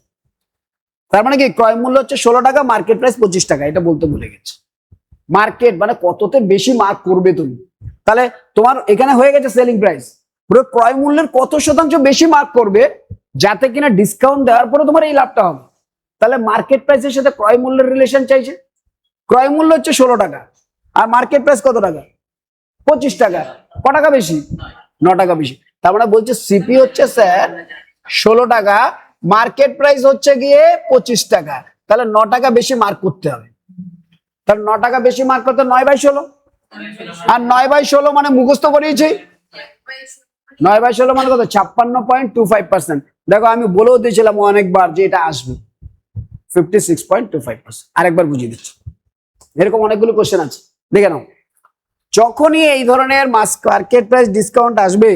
তার মানে কি ক্রয় মূল্য হচ্ছে 16 টাকা, মার্কেট প্রাইস 25 টাকা, এটা বলতে ভুলে গেছে। মার্কেট মানে কততে বেশি মার্ক করবে তুমি, তাহলে তোমার এখানে হয়ে গেছে সেলিং প্রাইস, পুরো ক্রয় মূল্যের কত শতাংশ বেশি মার্ক করবে যাতে কিনা ডিসকাউন্ট দেওয়ার পরে তোমার এই লাভটা হবে। তাহলে মার্কেট প্রাইসের সাথে ক্রয় মূল্যের রিলেশন চাইছে। ক্রয় মূল্য হচ্ছে 16 টাকা আর মার্কেট প্রাইস কত টাকা? 25 টাকা। ক টাকা বেশি? 9 টাকা বেশি। তার মানে বলছে সিপি হচ্ছে স্যার 16 টাকা, মার্কেট প্রাইস হচ্ছে গিয়ে 25 টাকা, তাহলে 9 টাকা বেশি মার্ক করতে হবে। তাহলে 9 টাকা বেশি মার্ক করতে 9/16, আর 9/16 মানে মুখস্থ করিয়েছি, 9/16 মানে কত? 56.25%। দেখো আমি বলেও দিয়েছিলাম অনেকবার যে এটা আসবে 56.25%। আরেকবার বুঝিয়ে দিচ্ছি, এরকম অনেকগুলো কোশ্চেন আছে, দেখে নাও। যখনই এই ধরনের মার্কেট প্রাইস ডিসকাউন্ট আসবে,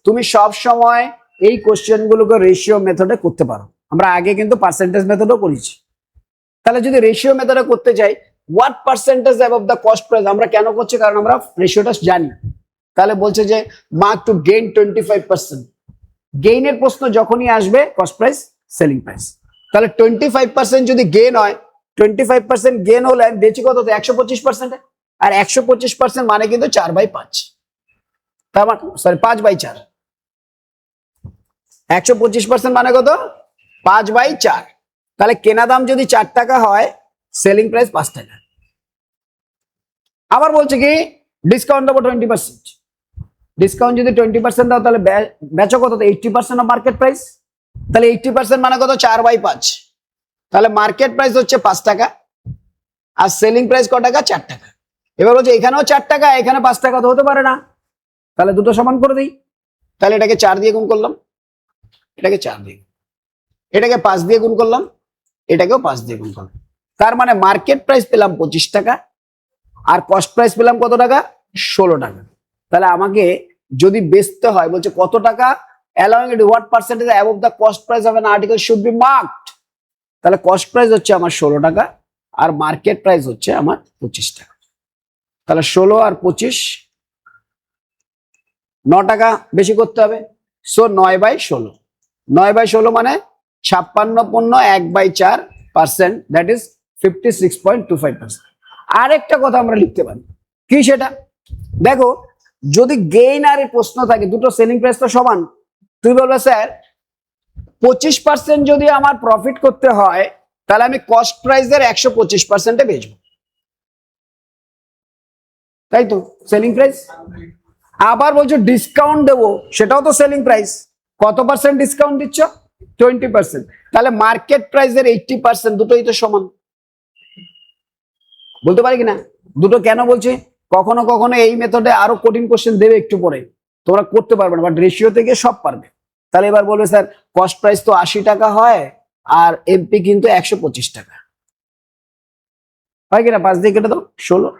তুমি সব সময় এই কোশ্চেন গুলোকে রেশিও মেথডে করতে পারো। আমরা আগে কিন্তু পার্সেন্টেজ মেথডও করেছি। তাহলে যদি রেশিও মেথডে করতে চাই, what percentage above the cost price, আমরা কেন করছি? কারণ আমরা রেশিওটা জানি। তাহলে বলছে যে মার্ক টু গেইন 25%। গেইনের প্রশ্ন যখনই আসবে কস্ট প্রাইস সেলিং প্রাইস, তাহলে 25% যদি গেইন হয়, 25% গেইন হলে আমি বেচি কত? 125%। আর 125% মানে কিন্তু 4/5, তার মানে সরি 5/4। 125% মানে কত? 5/4। তাহলে কেনা দাম যদি 4 টাকা হয়, সেলিং প্রাইস 5 টাকা। আবার বলছে কি ডিসকাউন্ট দেবো 20%। ডিসকাউন্ট যদি 20% দাও, তাহলে বেচো কত? 80% অফ মার্কেট প্রাইস। তাহলে 80% মানে কত? 4/5। তাহলে মার্কেট প্রাইস হচ্ছে 5 টাকা আর সেলিং প্রাইস ক টাকা? 4 টাকা। এবার বলছে এখানেও 4 টাকা, এখানে 5 টাকা তো হতে পারে না, তাহলে দুটো সমান করে দিই। তাহলে এটাকে 4 দিয়ে গুণ করলাম, এটাকে 4 দিয়ে, এটাকে 5 দিয়ে গুণ করলাম, এটাকেও 5 দিয়ে গুণ করলাম। তার মানে মার্কেট প্রাইস পেলাম 25 টাকা আর কস্ট প্রাইস পেলাম কত টাকা? 16 টাকা। তাহলে আমাকে যদি বেচতে হয়, বলছে কত টাকা? allowing it what percentage above the cost price of an article should be marked। তাহলে কস্ট প্রাইস হচ্ছে আমার 16 টাকা আর মার্কেট প্রাইস হচ্ছে আমার 25 টাকা। তাহলে 16 আর 25, 9 টাকা বেশি করতে হবে। সো 9/16, 9/16 মানে 56.1/4%, দ্যাট ইজ 56.25%। আরেকটা কথা আমরা লিখতে পারি, কি সেটা? দেখো যদি গেইন আর প্রশ্ন থাকে, দুটো সেলিং প্রাইস তো সমান, তুই বলবে স্যার 25% যদি আমার প্রফিট করতে হয়, তাহলে আমি কস্ট প্রাইসের 125%-এ বেচবো, তাই তো সেলিং প্রাইস। আবার বলছো ডিসকাউন্ট দেবো, সেটাও তো সেলিং প্রাইস। কত পার্সেন্ট ডিসকাউন্ট দিচ্ছ? 20%। তাহলে মার্কেট প্রাইসের 80%, দুটোই তো সমান। বলতে পারি কিনা? দুটো কেন বলছি? কখনো কখনো এই মেথডে আরো কঠিন কোশ্চেন দেবে একটু পরে, তোমরা করতে পারবে না, বাট রেশিও থেকে সব পারবে। তাহলে এবার বলবে স্যার কস্ট প্রাইস তো 80 টাকা হয় আর এমপি কিন্তু 125 টাকা হয় কিনা? 5 দিয়ে কেটে দাও 16,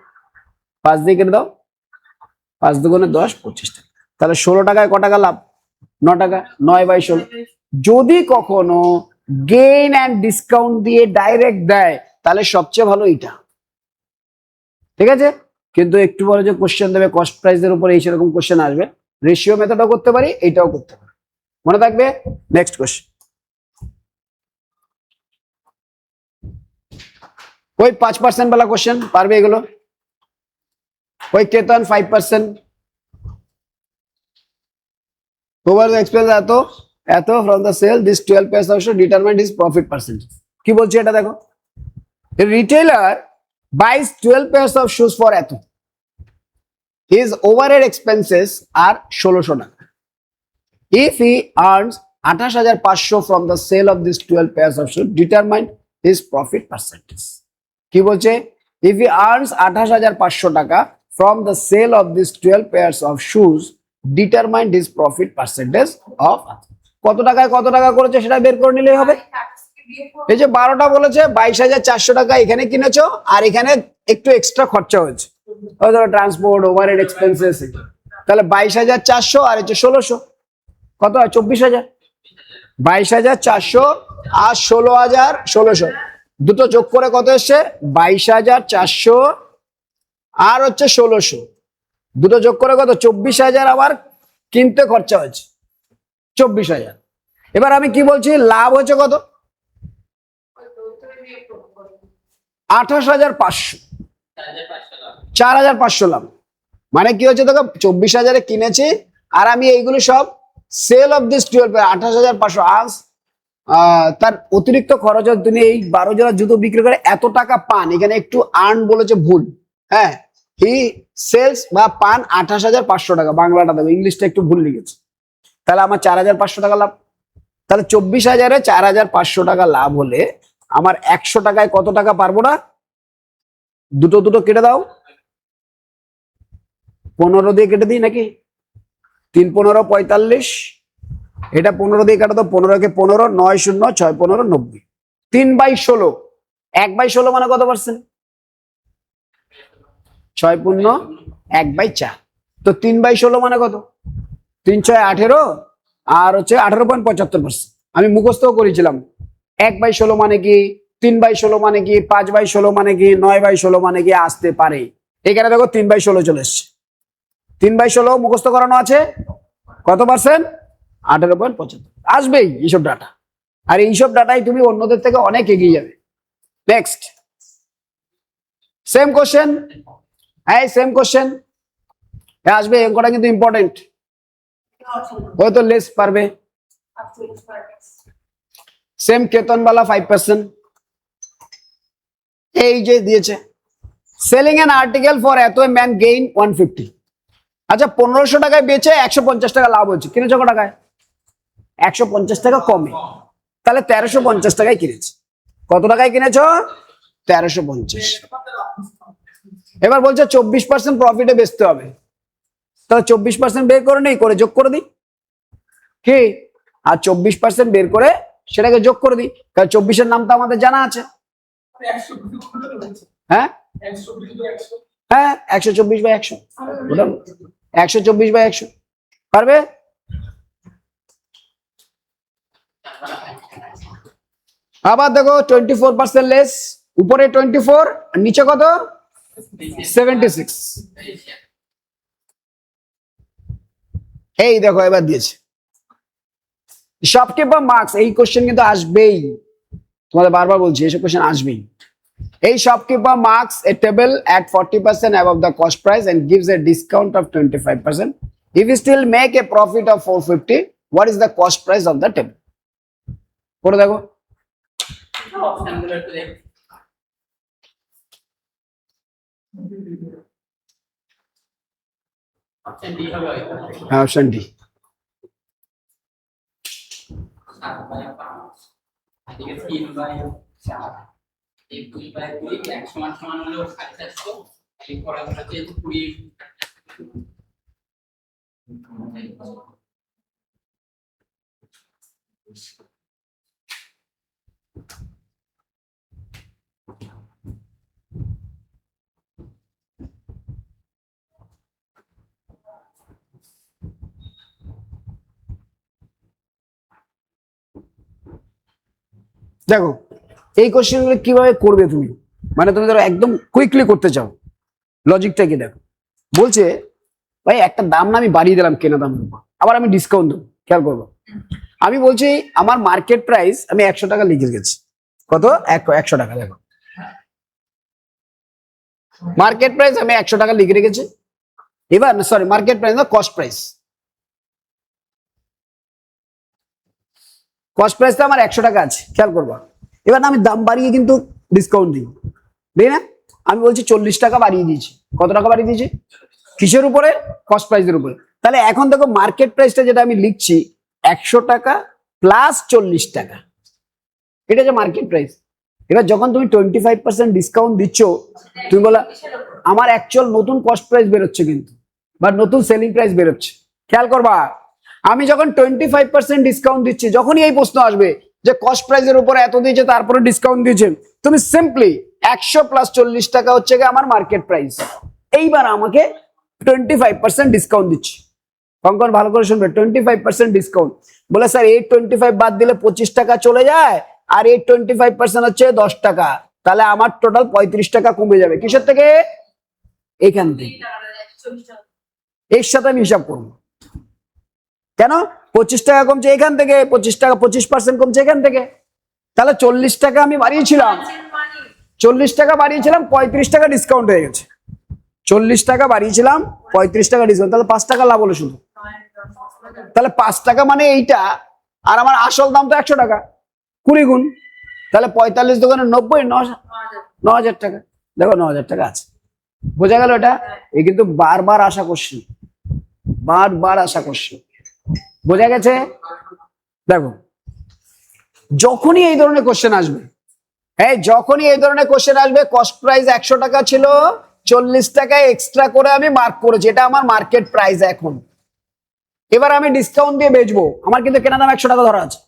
5 দিয়ে কেটে দাও, 5 দুগুণে 10, 25 টাকা। তাহলে 16 টাকায় ক টাকা লাভ? টাকা, 9/16। যদি কখনো গেইন অ্যান্ড ডিসকাউন্ট দিয়ে ডাইরেক্ট দেয় তাহলে সবচেয়ে ভালো এইটা, ঠিক আছে। কিন্তু একটু পরে যে কোশ্চেন দেবে কস্ট প্রাইসের উপরে, এই সেরকম কোশ্চেন আসবে, রেশিও মেথডও করতে পারি, এইটাও করতে পারি, মনে থাকবে। নেক্সট কোশ্চেন, ওই 5% वाला क्वेश्चन পারবে এগুলো? ওই কেতন 5%, ওভার দ্য এক্সপেন্স এত এত from the sale this 12 pairs of shoe determined his profit percentage. কি বলছে এটা দেখো, retailer buys 12 pairs of shoes for এত, his overhead expenses are 1600 টাকা। if he earns 28500 from the sale of these 12 pairs of shoes determine his profit percentage। কি বলছে, if he earns 28500 টাকা from the sale of these 12 pairs of shoes determine his profit percentage of, কত টাকায় কত টাকা করেছে সেটা বের করে নিলেই হবে। এই যে 12টা বলেছে 22400 টাকা এখানে কিনেছো, আর এখানে একটু এক্সট্রা খরচা হয়েছে, ট্রান্সপোর্ট ওভারহেড এক্সপেন্সেস, তাহলে 22400 আর হচ্ছে 1600, কত হয় 24000। 22400 আর 16000, দুটো যোগ করে কত এসছে 22400 আর হচ্ছে 1600, দুটো যোগ করে কত 24000, আবার কিনতে খরচা হয়েছে 24000। এবার আমি কি বলছি, লাভ হচ্ছে কত 28500, 4500 লাভ। মানে কি হচ্ছে দেখো 24000-এ কিনেছি, আর আমি এইগুলো সব সেল অফ দিস 12 28500 আজ তার অতিরিক্ত খরচ, তিনি এই 12 জোড়া জুতো বিক্রি করে এত টাকা পান, এখানে একটু আর্ন বলেছে ভুল, হ্যাঁ, হি সেলস বা পান 28500 টাকা, বাংলাটা দেবো, ইংলিশটা একটু ভুল লিখেছে, তাহলে আমার 4500 টাকা লাভ। তাহলে 24000-এ 4500 টাকা লাভ হলে আমার 100 টাকায় কত টাকা পারবো না, দুটো দুটো কেটে দাও, 15 দিয়ে কেটে দিই নাকি, 3 15 45, এটা 15 দিয়ে কাটো তো, 15-কে 15, 9 0 6 15 90, 3/16, 1/16 মানে কত পার্সেন্ট, 6 পূর্ণ 1/4, তো 3/16 মানে কত, 3 6 18, আর হচ্ছে 18.75%। আমি মুখস্থও করেছিলাম, 1/16 মানে কি, 3/16 মানে কি, 5/16 মানে কি, 9/16 মানে কি আসতে পারে। এখানে দেখো 3/16 চলে এসছে, 3/16 মুখস্থ করানো আছে, কত পার্সেন্ট 18.75 আসবেই এইসব ডাটা, আর এইসব ডাটাই তুমি অন্যদের থেকে অনেক এগিয়ে যাবে। নেক্সট সেম কোশ্চেন, হ্যাঁ সেম কোশ্চেন আসবে, অঙ্কটা কিন্তু ইম্পর্টেন্ট, হয়তো লেস পারবে। সেম কেতনওয়ালা 5%, এই যে দিয়েছে সেলিং অ্যান আর্টিকেল ফর এত এ ম্যান গেইন 150। আচ্ছা 1500 টাকায় বেচে 150 টাকা লাভ হচ্ছে, কিনেছো কত টাকায় 150 টাকা কমে, তাহলে 1350 টাকায় কিনেছে, কত টাকায় কিনেছো 1350। এবার বলছে 24% প্রফিটে বেচতে হবে, তাহলে 24% বের করে নেই, করে যোগ করে দিই কি, আর 24% বের করে সেটাকে যোগ করে দিই, কারণ 24-এর নামটা আমাদের জানা আছে, হ্যাঁ হ্যাঁ 124/100, ওটা 124/100 পারবে। আবার দেখো 24% লেস, উপরে 24 আর নিচে কত 76, এই দেখো এবার দিয়েছে শপকিপার মার্কস, এই কোশ্চেন কিন্তু আসবেই, তোমাদের বারবার বলছি এইসব কোশ্চেন আসবেই। এই shopkeeper marks a table at 40% above the cost price and gives a discount of 25%. If you still make a profit of 450, what is the cost price of the table? করে দেখো, অপশনগুলো একটু দেখ, অপশন ডি হবে হয়তো, অপশন ডি, 7/5, এদিকে 3/4, এই 2/2 1 সমান সমান হলো 450, এই পড়াটা হচ্ছে 20। দেখো এই কোশ্চেনগুলো কিভাবে করবে তুমি, মানে তুমি ধরো একদম কুইকলি করতে চাও, লজিকটা কি দেখো। বলছে ভাই একটা দাম না আমি বাড়িয়ে দিলাম কেনা দামের উপর, আবার আমি ডিসকাউন্ট দেবো, খেয়াল করবো। আমি বলছি আমার মার্কেট প্রাইস আমি 100 টাকা লিখে গেছি, কত 100 টাকা। দেখো মার্কেট প্রাইস আমি 100 টাকা লিখে রেখেছি। এবার সরি মার্কেট প্রাইস না, কস্ট প্রাইস, কস্ট প্রাইসটা আমার 100 টাকা আছে, খেয়াল করবা। এবার না আমি দাম বাড়িয়ে কিন্তু ডিসকাউন্ট দিই, বুঝলি না? আমি বলছি 40 টাকা বাড়িয়ে দিয়েছি। কত টাকা বাড়িয়ে দিয়েছি? কিসের উপরে? কস্ট প্রাইসের উপরে। তাহলে এখন দেখো মার্কেট প্রাইসটা যেটা আমি লিখছি 100 টাকা প্লাস 40 টাকা, এটা যে মার্কেট প্রাইস। এবার যখন তুমি 25% ডিসকাউন্ট দিচ্ছ, তুমি বলা আমার অ্যাকচুয়াল নতুন কস্ট প্রাইস বেরোচ্ছে কিন্তু, বা নতুন সেলিং প্রাইস বেরোচ্ছে, খেয়াল করবা। আমি যখন 25% ডিসকাউন্ট দিচ্ছি, যখনই এই প্রশ্ন আসবে যে কস্ট প্রাইসের উপরে এত দিয়েছে তারপরে ডিসকাউন্ট দিয়েছেন, তুমি সিম্পলি 100 প্লাস 40 টাকা হচ্ছে গিয়ে আমার মার্কেট প্রাইস। এইবার আমাকে 25% ডিসকাউন্ট দিচ্ছি। কঙ্কন ভালো করে শুনবে, 25% ডিসকাউন্ট। বলে স্যার 825 বাদ দিলে 25 টাকা চলে যায়, আর 825% হচ্ছে 10 টাকা, তাহলে আমার টোটাল 35 টাকা কমে যাবে। কিসের থেকে? এখান থেকে। এর সাথে আমি হিসাব করবো, কেন 25 টাকা কমছে এখান থেকে, 25 টাকা 25% কমছে এখান থেকে। তাহলে 40 টাকা আমি বাড়িয়েছিলাম, 40 টাকা বাড়িয়েছিলাম, 35 টাকা ডিসকাউন্ট হয়ে গেছে। 40 টাকা বাড়িয়েছিলাম, 35 টাকা ডিসকাউন্ট, তাহলে 5 টাকা লাভ হলো শুধু। তাহলে 5 টাকা মানে এইটা, আর আমার আসল দাম তো 100 টাকা, 20 গুণ, তাহলে 45 দোকানে 90, 9,000 টাকা। দেখো 9,000 টাকা আছে, বোঝা গেল এটা? এই কিন্তু বারবার আশা করছি, বারবার আশা করছি, বোঝা গেছে? দেখো যখনই এই ধরনের কোশ্চেন আসবে, হ্যাঁ যখনই এই ধরনের কোশ্চেন আসবে, কস্ট প্রাইস 100 টাকা ছিল, 40 টাকা এক্সট্রা করে আমি মার্ক করেছি, এটা আমার মার্কেট প্রাইস। এখন এবার আমি ডিসকাউন্ট দিয়ে বেচবো, আমার কিন্তু কেনা দাম 100 টাকা ধরা আছে।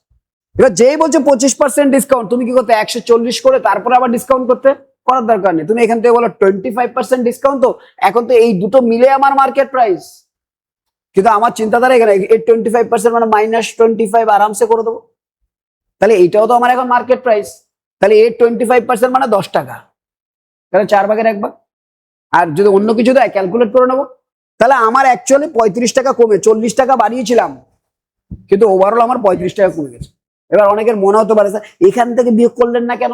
এবার যেই বলছে 25% ডিসকাউন্ট, তুমি কি করতে 140 করে তারপরে আবার ডিসকাউন্ট করতে করার দরকার নেই। তুমি এখান থেকে বলো 25% ডিসকাউন্ট, তো এখন তো এই দুটো মিলে আমার মার্কেট প্রাইস। কিন্তু আমার চিন্তাধারা এখানে 25% মানে -25 আরামসে করে দেবো, তাহলে এইটাও তো আমার এখন মার্কেট প্রাইস। তাহলে 25% মানে 10 টাকা, তাহলে 4 ভাগের 1 ভাগ। আর যদি অন্য কিছু দেয় ক্যালকুলেট করে নেবো। তাহলে আমার অ্যাকচুয়ালি 35 টাকা কমে, 40 টাকা বাড়িয়েছিলাম, কিন্তু ওভারঅল আমার 35 টাকা কমে গেছে। এবার অনেকের মনে হতে পারে স্যার এখান থেকে বিয়োগ করলেন না কেন?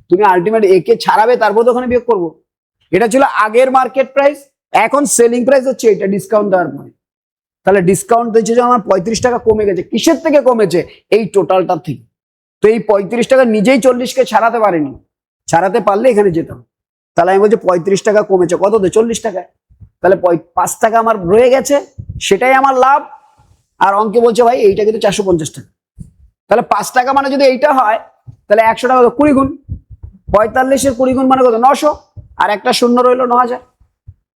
তুমি আলটিমেট একে ছাড়াবে, তারপর তো ওখানে বিয়োগ করবো। এটা ছিল আগের মার্কেট প্রাইস, এখন সেলিং প্রাইস হচ্ছে এটা ডিসকাউন্ট দেওয়ার পরে। তাহলে ডিসকাউন্ট দিচ্ছে যে আমার 35 টাকা কমে গেছে। কিসের থেকে কমেছে? এই টোটালটা থেকে। তো এই 35 টাকা নিজেই 40-কে ছাড়াতে পারেনি, ছাড়াতে পারলে এখানে যেতাম। তাহলে আমি বলছি 35 টাকা কমেছে, কত? 40 টাকায়। তাহলে 5 টাকা আমার রয়ে গেছে, সেটাই আমার লাভ। আর অঙ্কে বলছে ভাই এইটা কিন্তু 450 টাকা। তাহলে 5 টাকা মানে যদি এইটা হয়, তাহলে 100 টাকা 20 গুণ, 45-এর 20 গুণ মানে কত? 900, আর একটা শূন্য রইলো 9,000।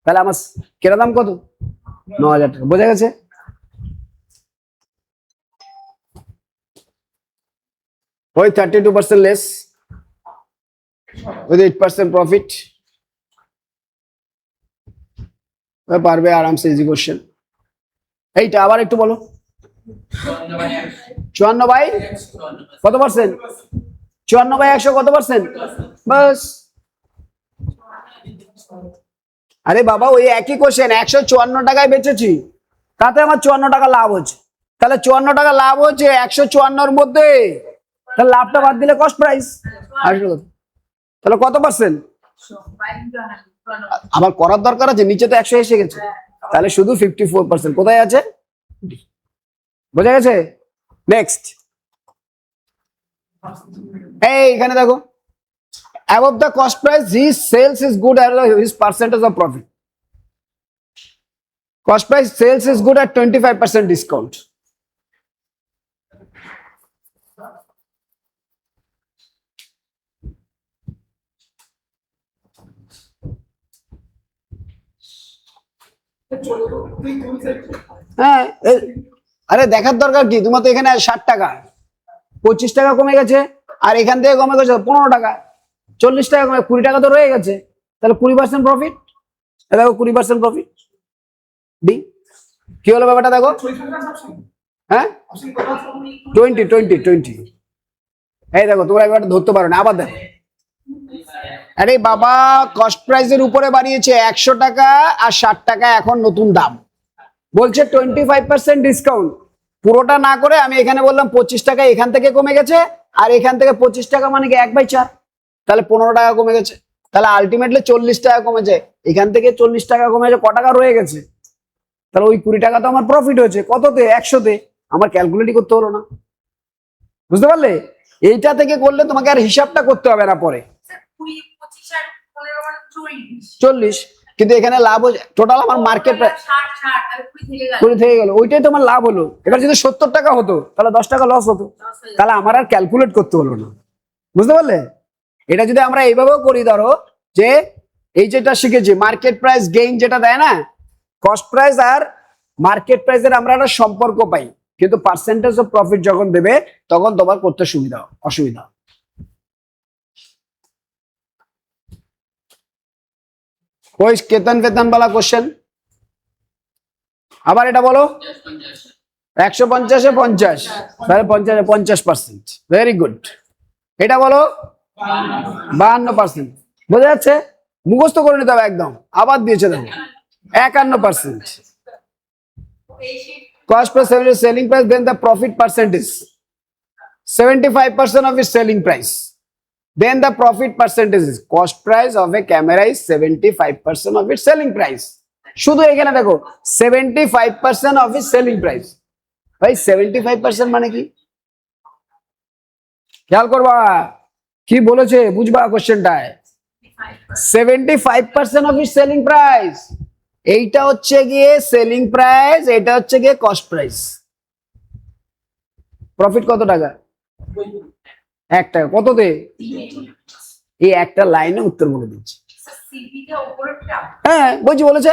তাহলে আমার কেনা দাম কত? 9,000 টাকা। বোঝা গেছে? ওই 32% লেস with 8% প্রফিট পারবে আরামসে, ইজি কোশ্চেন। এইটা আবার একটু বলো। 54 বাই কত পার্সেন্ট? 54 বাই 100 কত পার্সেন্ট? বাস। আরে বাবা ওই একই কোশ্চেন, 154 টাকায় বেচেছি, তাতে আমার 54 টাকা লাভ হচ্ছে। তাহলে 54 টাকা লাভ হচ্ছে 154-র মধ্যে, তাহলে লাভটা বাদ দিলে কস্ট প্রাইস। তাহলে কত পার্সেন্ট? আবার করার দরকার আছে, নিচে তো 100 এসে গেছে, তাহলে শুধু 54%। কোথায় আছে? বোঝা গেছে? নেক্সট এই এখানে দেখো, above the cost price his sales is good at his percentage of profit. Cost price sales is good at 25% discount. হ্যাঁ আরে দেখার দরকার কি, তোমার তো এখানে 60 টাকা, 25 টাকা কমে গেছে, আর এখান থেকে কমে গেছে 15 টাকা, 40 টাকা কমে 20 টাকা তো রয়ে গেছে, তাহলে 20% প্রফিট। দেখো 20% প্রফিট। ডি কি হলো ব্যাপারটা দেখো, হ্যাঁ 20 এই দেখো তোমরা একবার ধরতে পারো না, আবার দেখো। আরে বাবা, কস্ট প্রাইসের উপরে বাড়িয়েছে 100 টাকা আর 60 টাকা এখন নতুন দাম, বলছে 25% ডিসকাউন্ট। পুরোটা না করে আমি এখানে বললাম 25 টাকা এখান থেকে কমে গেছে, আর এখান থেকে 25 টাকা মানে কি 1/4, তাহলে 15 টাকা কমে গেছে। তাহলে আলটিমেটলি 40 টাকা কমেছে, এখান থেকে 40 টাকা কমেছে, ক টাকা রয়ে গেছে? তাহলে ওই 20 টাকা তো আমার প্রফিট হয়েছে কততে? 100-তে। আমার ক্যালকুলেটই করতে হলো না, বুঝতে পারলে? এইটা থেকে করলে তোমাকে আর হিসাবটা করতে হবে না পরে। 20, 25 আর 15 মানে 40। 40, কিন্তু এখানে লাভ টোটাল আমার মার্কেট 60, 60 আর 20 থেকে গেল। করে থেকে গেল, ওইটাই তোমার লাভ হলো। এবার যদি 70 টাকা হতো তাহলে 10 টাকা লস হতো, তাহলে আমার আর ক্যালকুলেট করতে হলো না, বুঝতে পারলে? এটা যদি আমরা এইভাবেও করি, ধরো যে এই যেটা শিখেছি মার্কেট প্রাইস গেইন যেটা দেয় না, কস্ট প্রাইস আর মার্কেট প্রাইসের আমরা একটা সম্পর্ক পাই, কিন্তু পার্সেন্টেজ অফ প্রফিট যখন দেবে তখন তোমার করতে সুবিধা অসুবিধা। कोई केतन वेतन वाला क्वेश्चन? আবার এটা বলো। 150-এ 50, তাহলে 50-এ 50%, ভেরি গুড। এটা বলো 52%, বোঝা যাচ্ছে? মুখস্থ করে নিতে হবে একদম, আবার দিয়েছে দেখো 51%। Cost price selling price, then the profit percentage 75% of its selling price. Then the profit percentage is cost price of a camera is 75% of its selling price. শুধু এখানে দেখো 75% of its selling price। ভাই 75% মানে কি? খেয়াল করবা কি বলেছে, বুঝবা কোশ্চেনটায়। 75% of its selling price, এইটা হচ্ছে গিয়ে সেলিং প্রাইস, এটা হচ্ছে গিয়ে কস্ট প্রাইস। প্রফিট কত টাকা? 1 টাকা। কততে? এই একটা লাইনে উত্তর বলে দিচ্ছি। সিভিটা উপরেরটা। হ্যাঁ বলেছে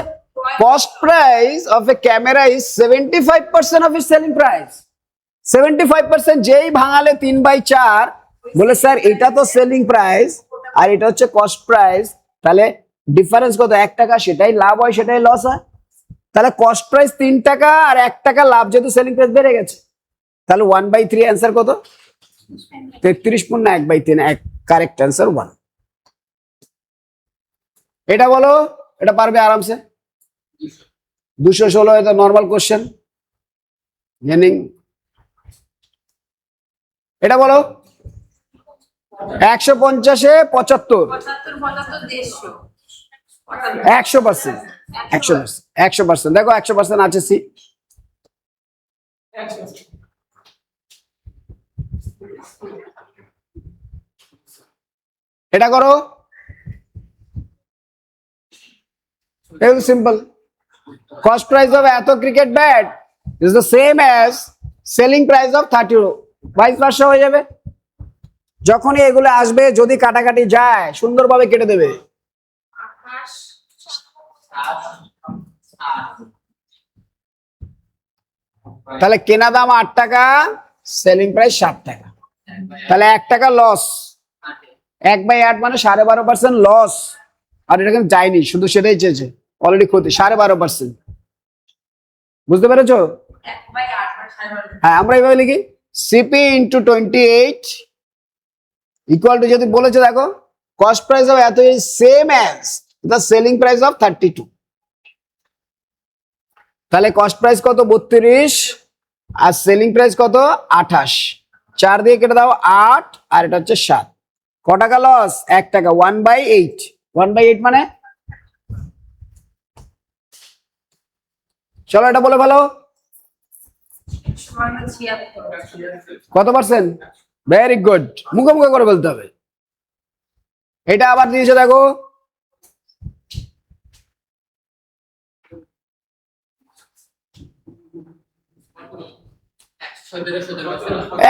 cost price of A camera is 75% of its selling price. 75% যেই ভাঙালে 3/4, বলে স্যার এটা তো সেলিং প্রাইস আর এটা হচ্ছে কস্ট প্রাইস, তাহলে ডিফারেন্স কত? 1 টাকা। সেটাই লাভ হয় সেটাই লস হয়। তাহলে কস্ট প্রাইস 3 টাকা আর 1 টাকা লাভ, যেহেতু সেলিং প্রাইস বেড়ে গেছে, তাহলে 1/3 অ্যান্সার কত? 33 পূর্ণ 1/3, কারেক্ট অ্যান্সার 1। এটা বলো, এটা পারবে আরামসে। 216, এটা নর্মাল কোশ্চেন জানি। এটা বলো 150-এ 75, 75, 150, 100%। দেখো 100% আছে সি। এটা করো, এটা সিম্পল। কস্ট প্রাইস অফ এত cricket bat is the same as selling price of 30, vice versa হয়ে যাবে। যখনই এগুলো আসবে যদি কাটাকাটি যায় সুন্দরভাবে কেটে দেবে। তাহলে কেনা দাম 8 টাকা, সেলিং প্রাইস 7 টাকা, তাহলে 1 টাকা লস। 1/8 মানে 12.5% লস। আর এটা কিন্তু যায়নি, শুধু সেটাই চেয়েছে, অলরেডি ক্ষতি 12.5%। বুঝতে পেরেছো? 1/8 হ্যাঁ, আমরা এইভাবে লিখি সিপি ইন্টু 28 ইকুয়াল টু, যদি বলেছে দেখো কস্ট প্রাইস অফ এত is same as the selling price of 32, তাহলে কস্ট প্রাইস কত? 32 আর সেলিং প্রাইস কত? 28। 4 দিয়ে কেটে দাও 8 আর এটা হচ্ছে 7। ক টাকা লস? 1 টাকা। 1/8, 1/8 মানে, চলো এটা বলে ভালো কত পার্সেন্ট? ভেরি গুড, মুখে মুখে করে বলতে হবে। এটা আবার দিয়েছে দেখো,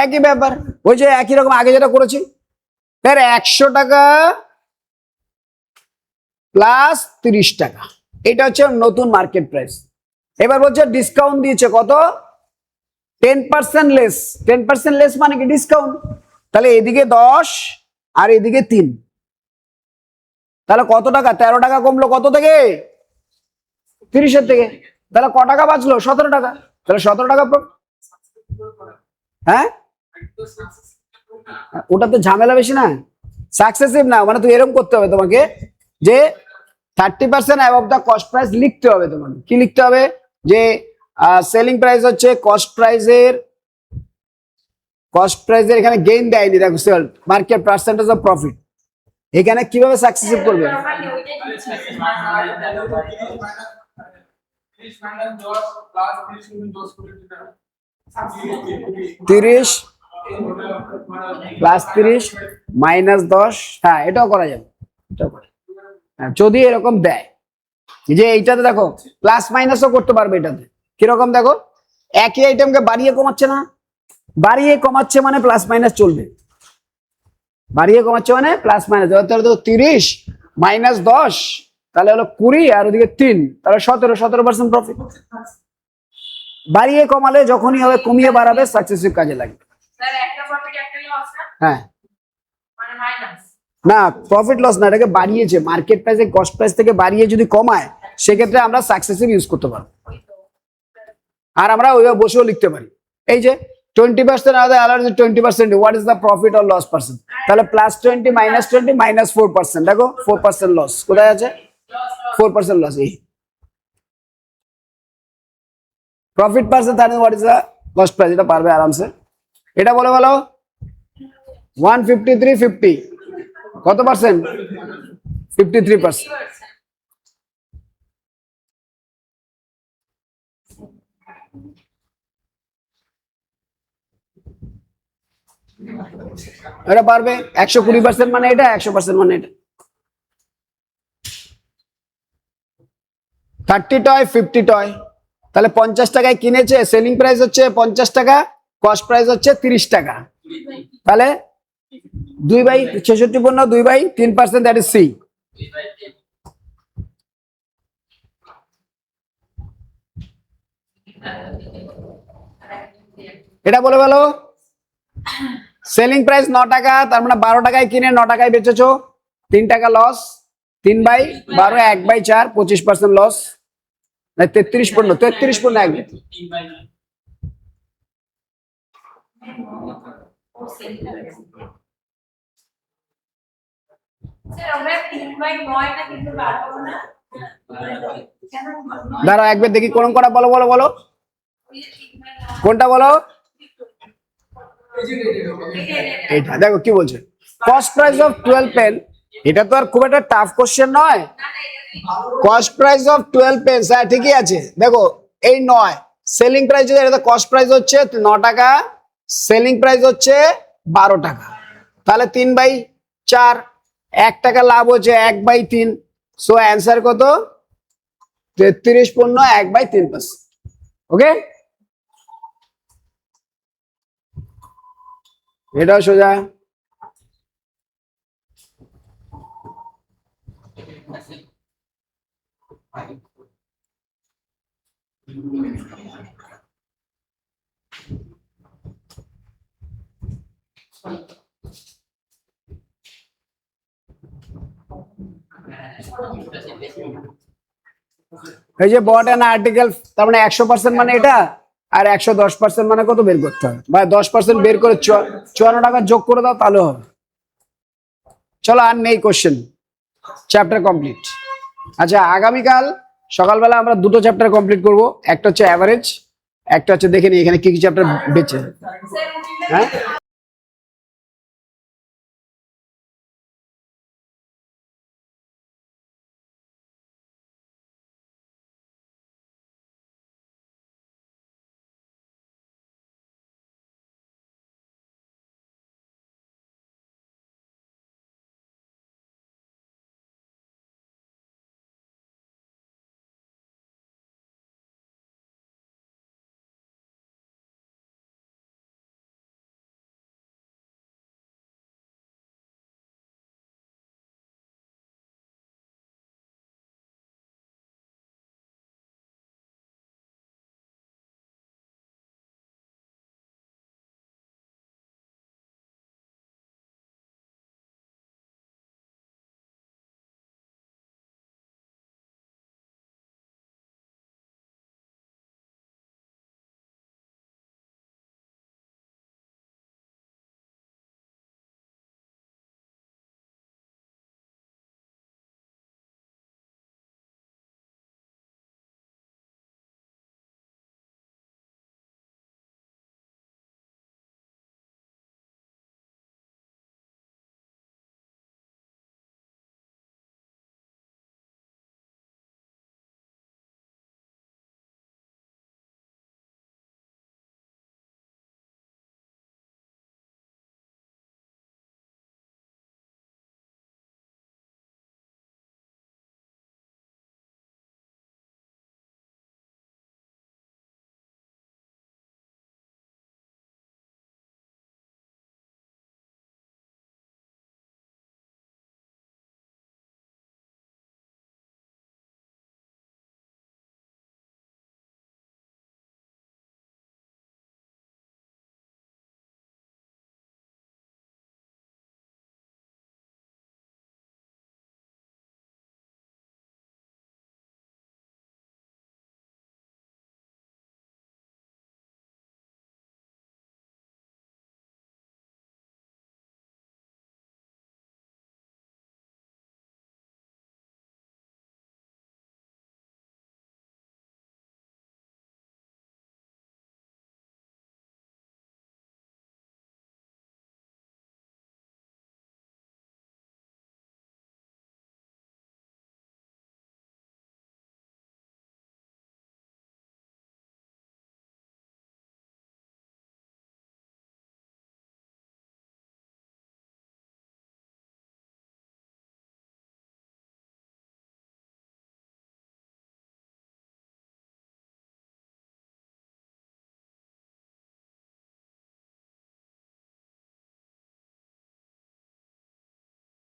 একই ব্যাপার, ওই যে একই রকম আগে যেটা করেছি। 100 টাকা প্লাস 30 টাকা, এটা হচ্ছে নতুন মার্কেট প্রাইস। এবার বলছে ডিসকাউন্ট দিয়েছে কত? 10% লেস। 10% লেস মানে কি? ডিসকাউন্ট। তাহলে এদিকে 10 আর এদিকে 3, তাহলে কত টাকা? 13 টাকা কমলো কত থেকে? 30-এর থেকে। তাহলে ক টাকা বাঁচলো? 17 টাকা। তাহলে 17 টাকা। হ্যাঁ ওটাতে ঝামেলা বেশি না, সাকসেসিভ না, মানে তুই এরকম করতে হবে তোমাকে যে 30% অ্যাবভ দ্য কস্ট প্রাইস লিখতে হবে। তোমাকে কি লিখতে হবে যে সেলিং প্রাইস হচ্ছে কস্ট প্রাইসের এখানে গেইন দেয়নি, দেখো sale market percentage of profit, এখানে কিভাবে সাকসেসিভ করবে? 30 প্লাস 30 মাইনাস 10, হ্যাঁ এটাও করা যাবে, এটাও করা যাবে। হ্যাঁ, যদি এরকম দেয় যে এইটাতে দেখো প্লাস মাইনাসও করতে পারবে। এটাতে কিরকম দেখো, একই আইটেমকে বাড়িয়ে কমাচ্ছে না, বাড়িয়ে কমাচ্ছে মানে প্লাস মাইনাস চলবে, বাড়িয়ে কমাচ্ছে মানে প্লাস মাইনাস। 30 মাইনাস 10 তাহলে হলো 20, আর ওদিকে 3 তাহলে 17% প্রফিট। বাড়িয়ে কমালে যখনই হবে কমিয়ে বাড়াবে, সাকসেসিভ কাজে লাগবে। স্যার একটা প্রফিট একটা লস না হ্যাঁ মানে মাইনাস না, প্রফিট লস না, এটাকে বাড়িয়েছে মার্কেট প্রাইসে কস্ট প্রাইস থেকে বাড়িয়ে যদি কমায় সেক্ষেত্রে আমরা সাকসেসিভ ইউজ করতে পারবো। আর আমরা ওইভাবে বসেও লিখতে পারি, এই যে 20% আলাদা 20%, what is the profit or loss percent, তাহলে +20 -20 -4%, দেখো 4% লস কোথায় আছে, 4% লস। এই প্রফিট পার্সেন্ট তাহলে what is the cost price, এটা পারবে আরামসে। এটা বলে বলো 153.50 কত পার্সেন্ট, 53%। এটা পারবে 120% মানে এটা, 100% মানে এটা। 30 টয় 50 টয়, তাহলে 50 টাকায় কিনেছে, সেলিং প্রাইস হচ্ছে 50 টাকা, কস্ট প্রাইস হচ্ছে 30 টাকা, তাহলে 2/66 পণ্য 2/3%, দ্যাট ইজ সি। এটা বলে বলো সেলিং প্রাইস 9 টাকা, তার মানে 12 টাকায় কিনে 9 টাকায় বেচেছো, 3 টাকা লস, 3/12 1/4 25% লস, 33 পণ্য 1 স্যার আমরা 3/9 না 3/12 না দাঁড়াও একবার দেখি কোন কোনটা, বলো বলো বলো ওই যে 3/9 কোনটা বলো। এটা দেখো কি বলছে, কস্ট প্রাইস অফ 12 পেন, এটা তো আর খুব একটা টাফ কোশ্চেন নয়। কস্ট প্রাইস অফ 12 পেন, হ্যাঁ ঠিকই আছে। দেখো এই 9 সেলিং প্রাইস, এটা কস্ট প্রাইস হচ্ছে 9 টাকা, সেলিং প্রাইস হচ্ছে 12 টাকা, তাহলে 3/4, 1 টাকা লাভ হচ্ছে 1/3, সো অ্যান্সার কত, 33 পণ্য 1/3%। ওকে, এটাও সোজা। এই যে বট অ্যান আর্টিকেল, তার মানে 100% মানে এটা, আর 110% মানে কত বের করতে হবে, বা 10% বের করে 54 টাকা যোগ করে দাও তাহলে হবে। চলো আর নেই কোশ্চেন, চ্যাপ্টার কমপ্লিট। আচ্ছা আগামীকাল সকালবেলা আমরা দুটো চ্যাপ্টার কমপ্লিট করব, একটা হচ্ছে অ্যাভারেজ, একটা হচ্ছে দেখে নিই এখানে কি কি চ্যাপ্টার বেঁচে। স্যার হ্যাঁ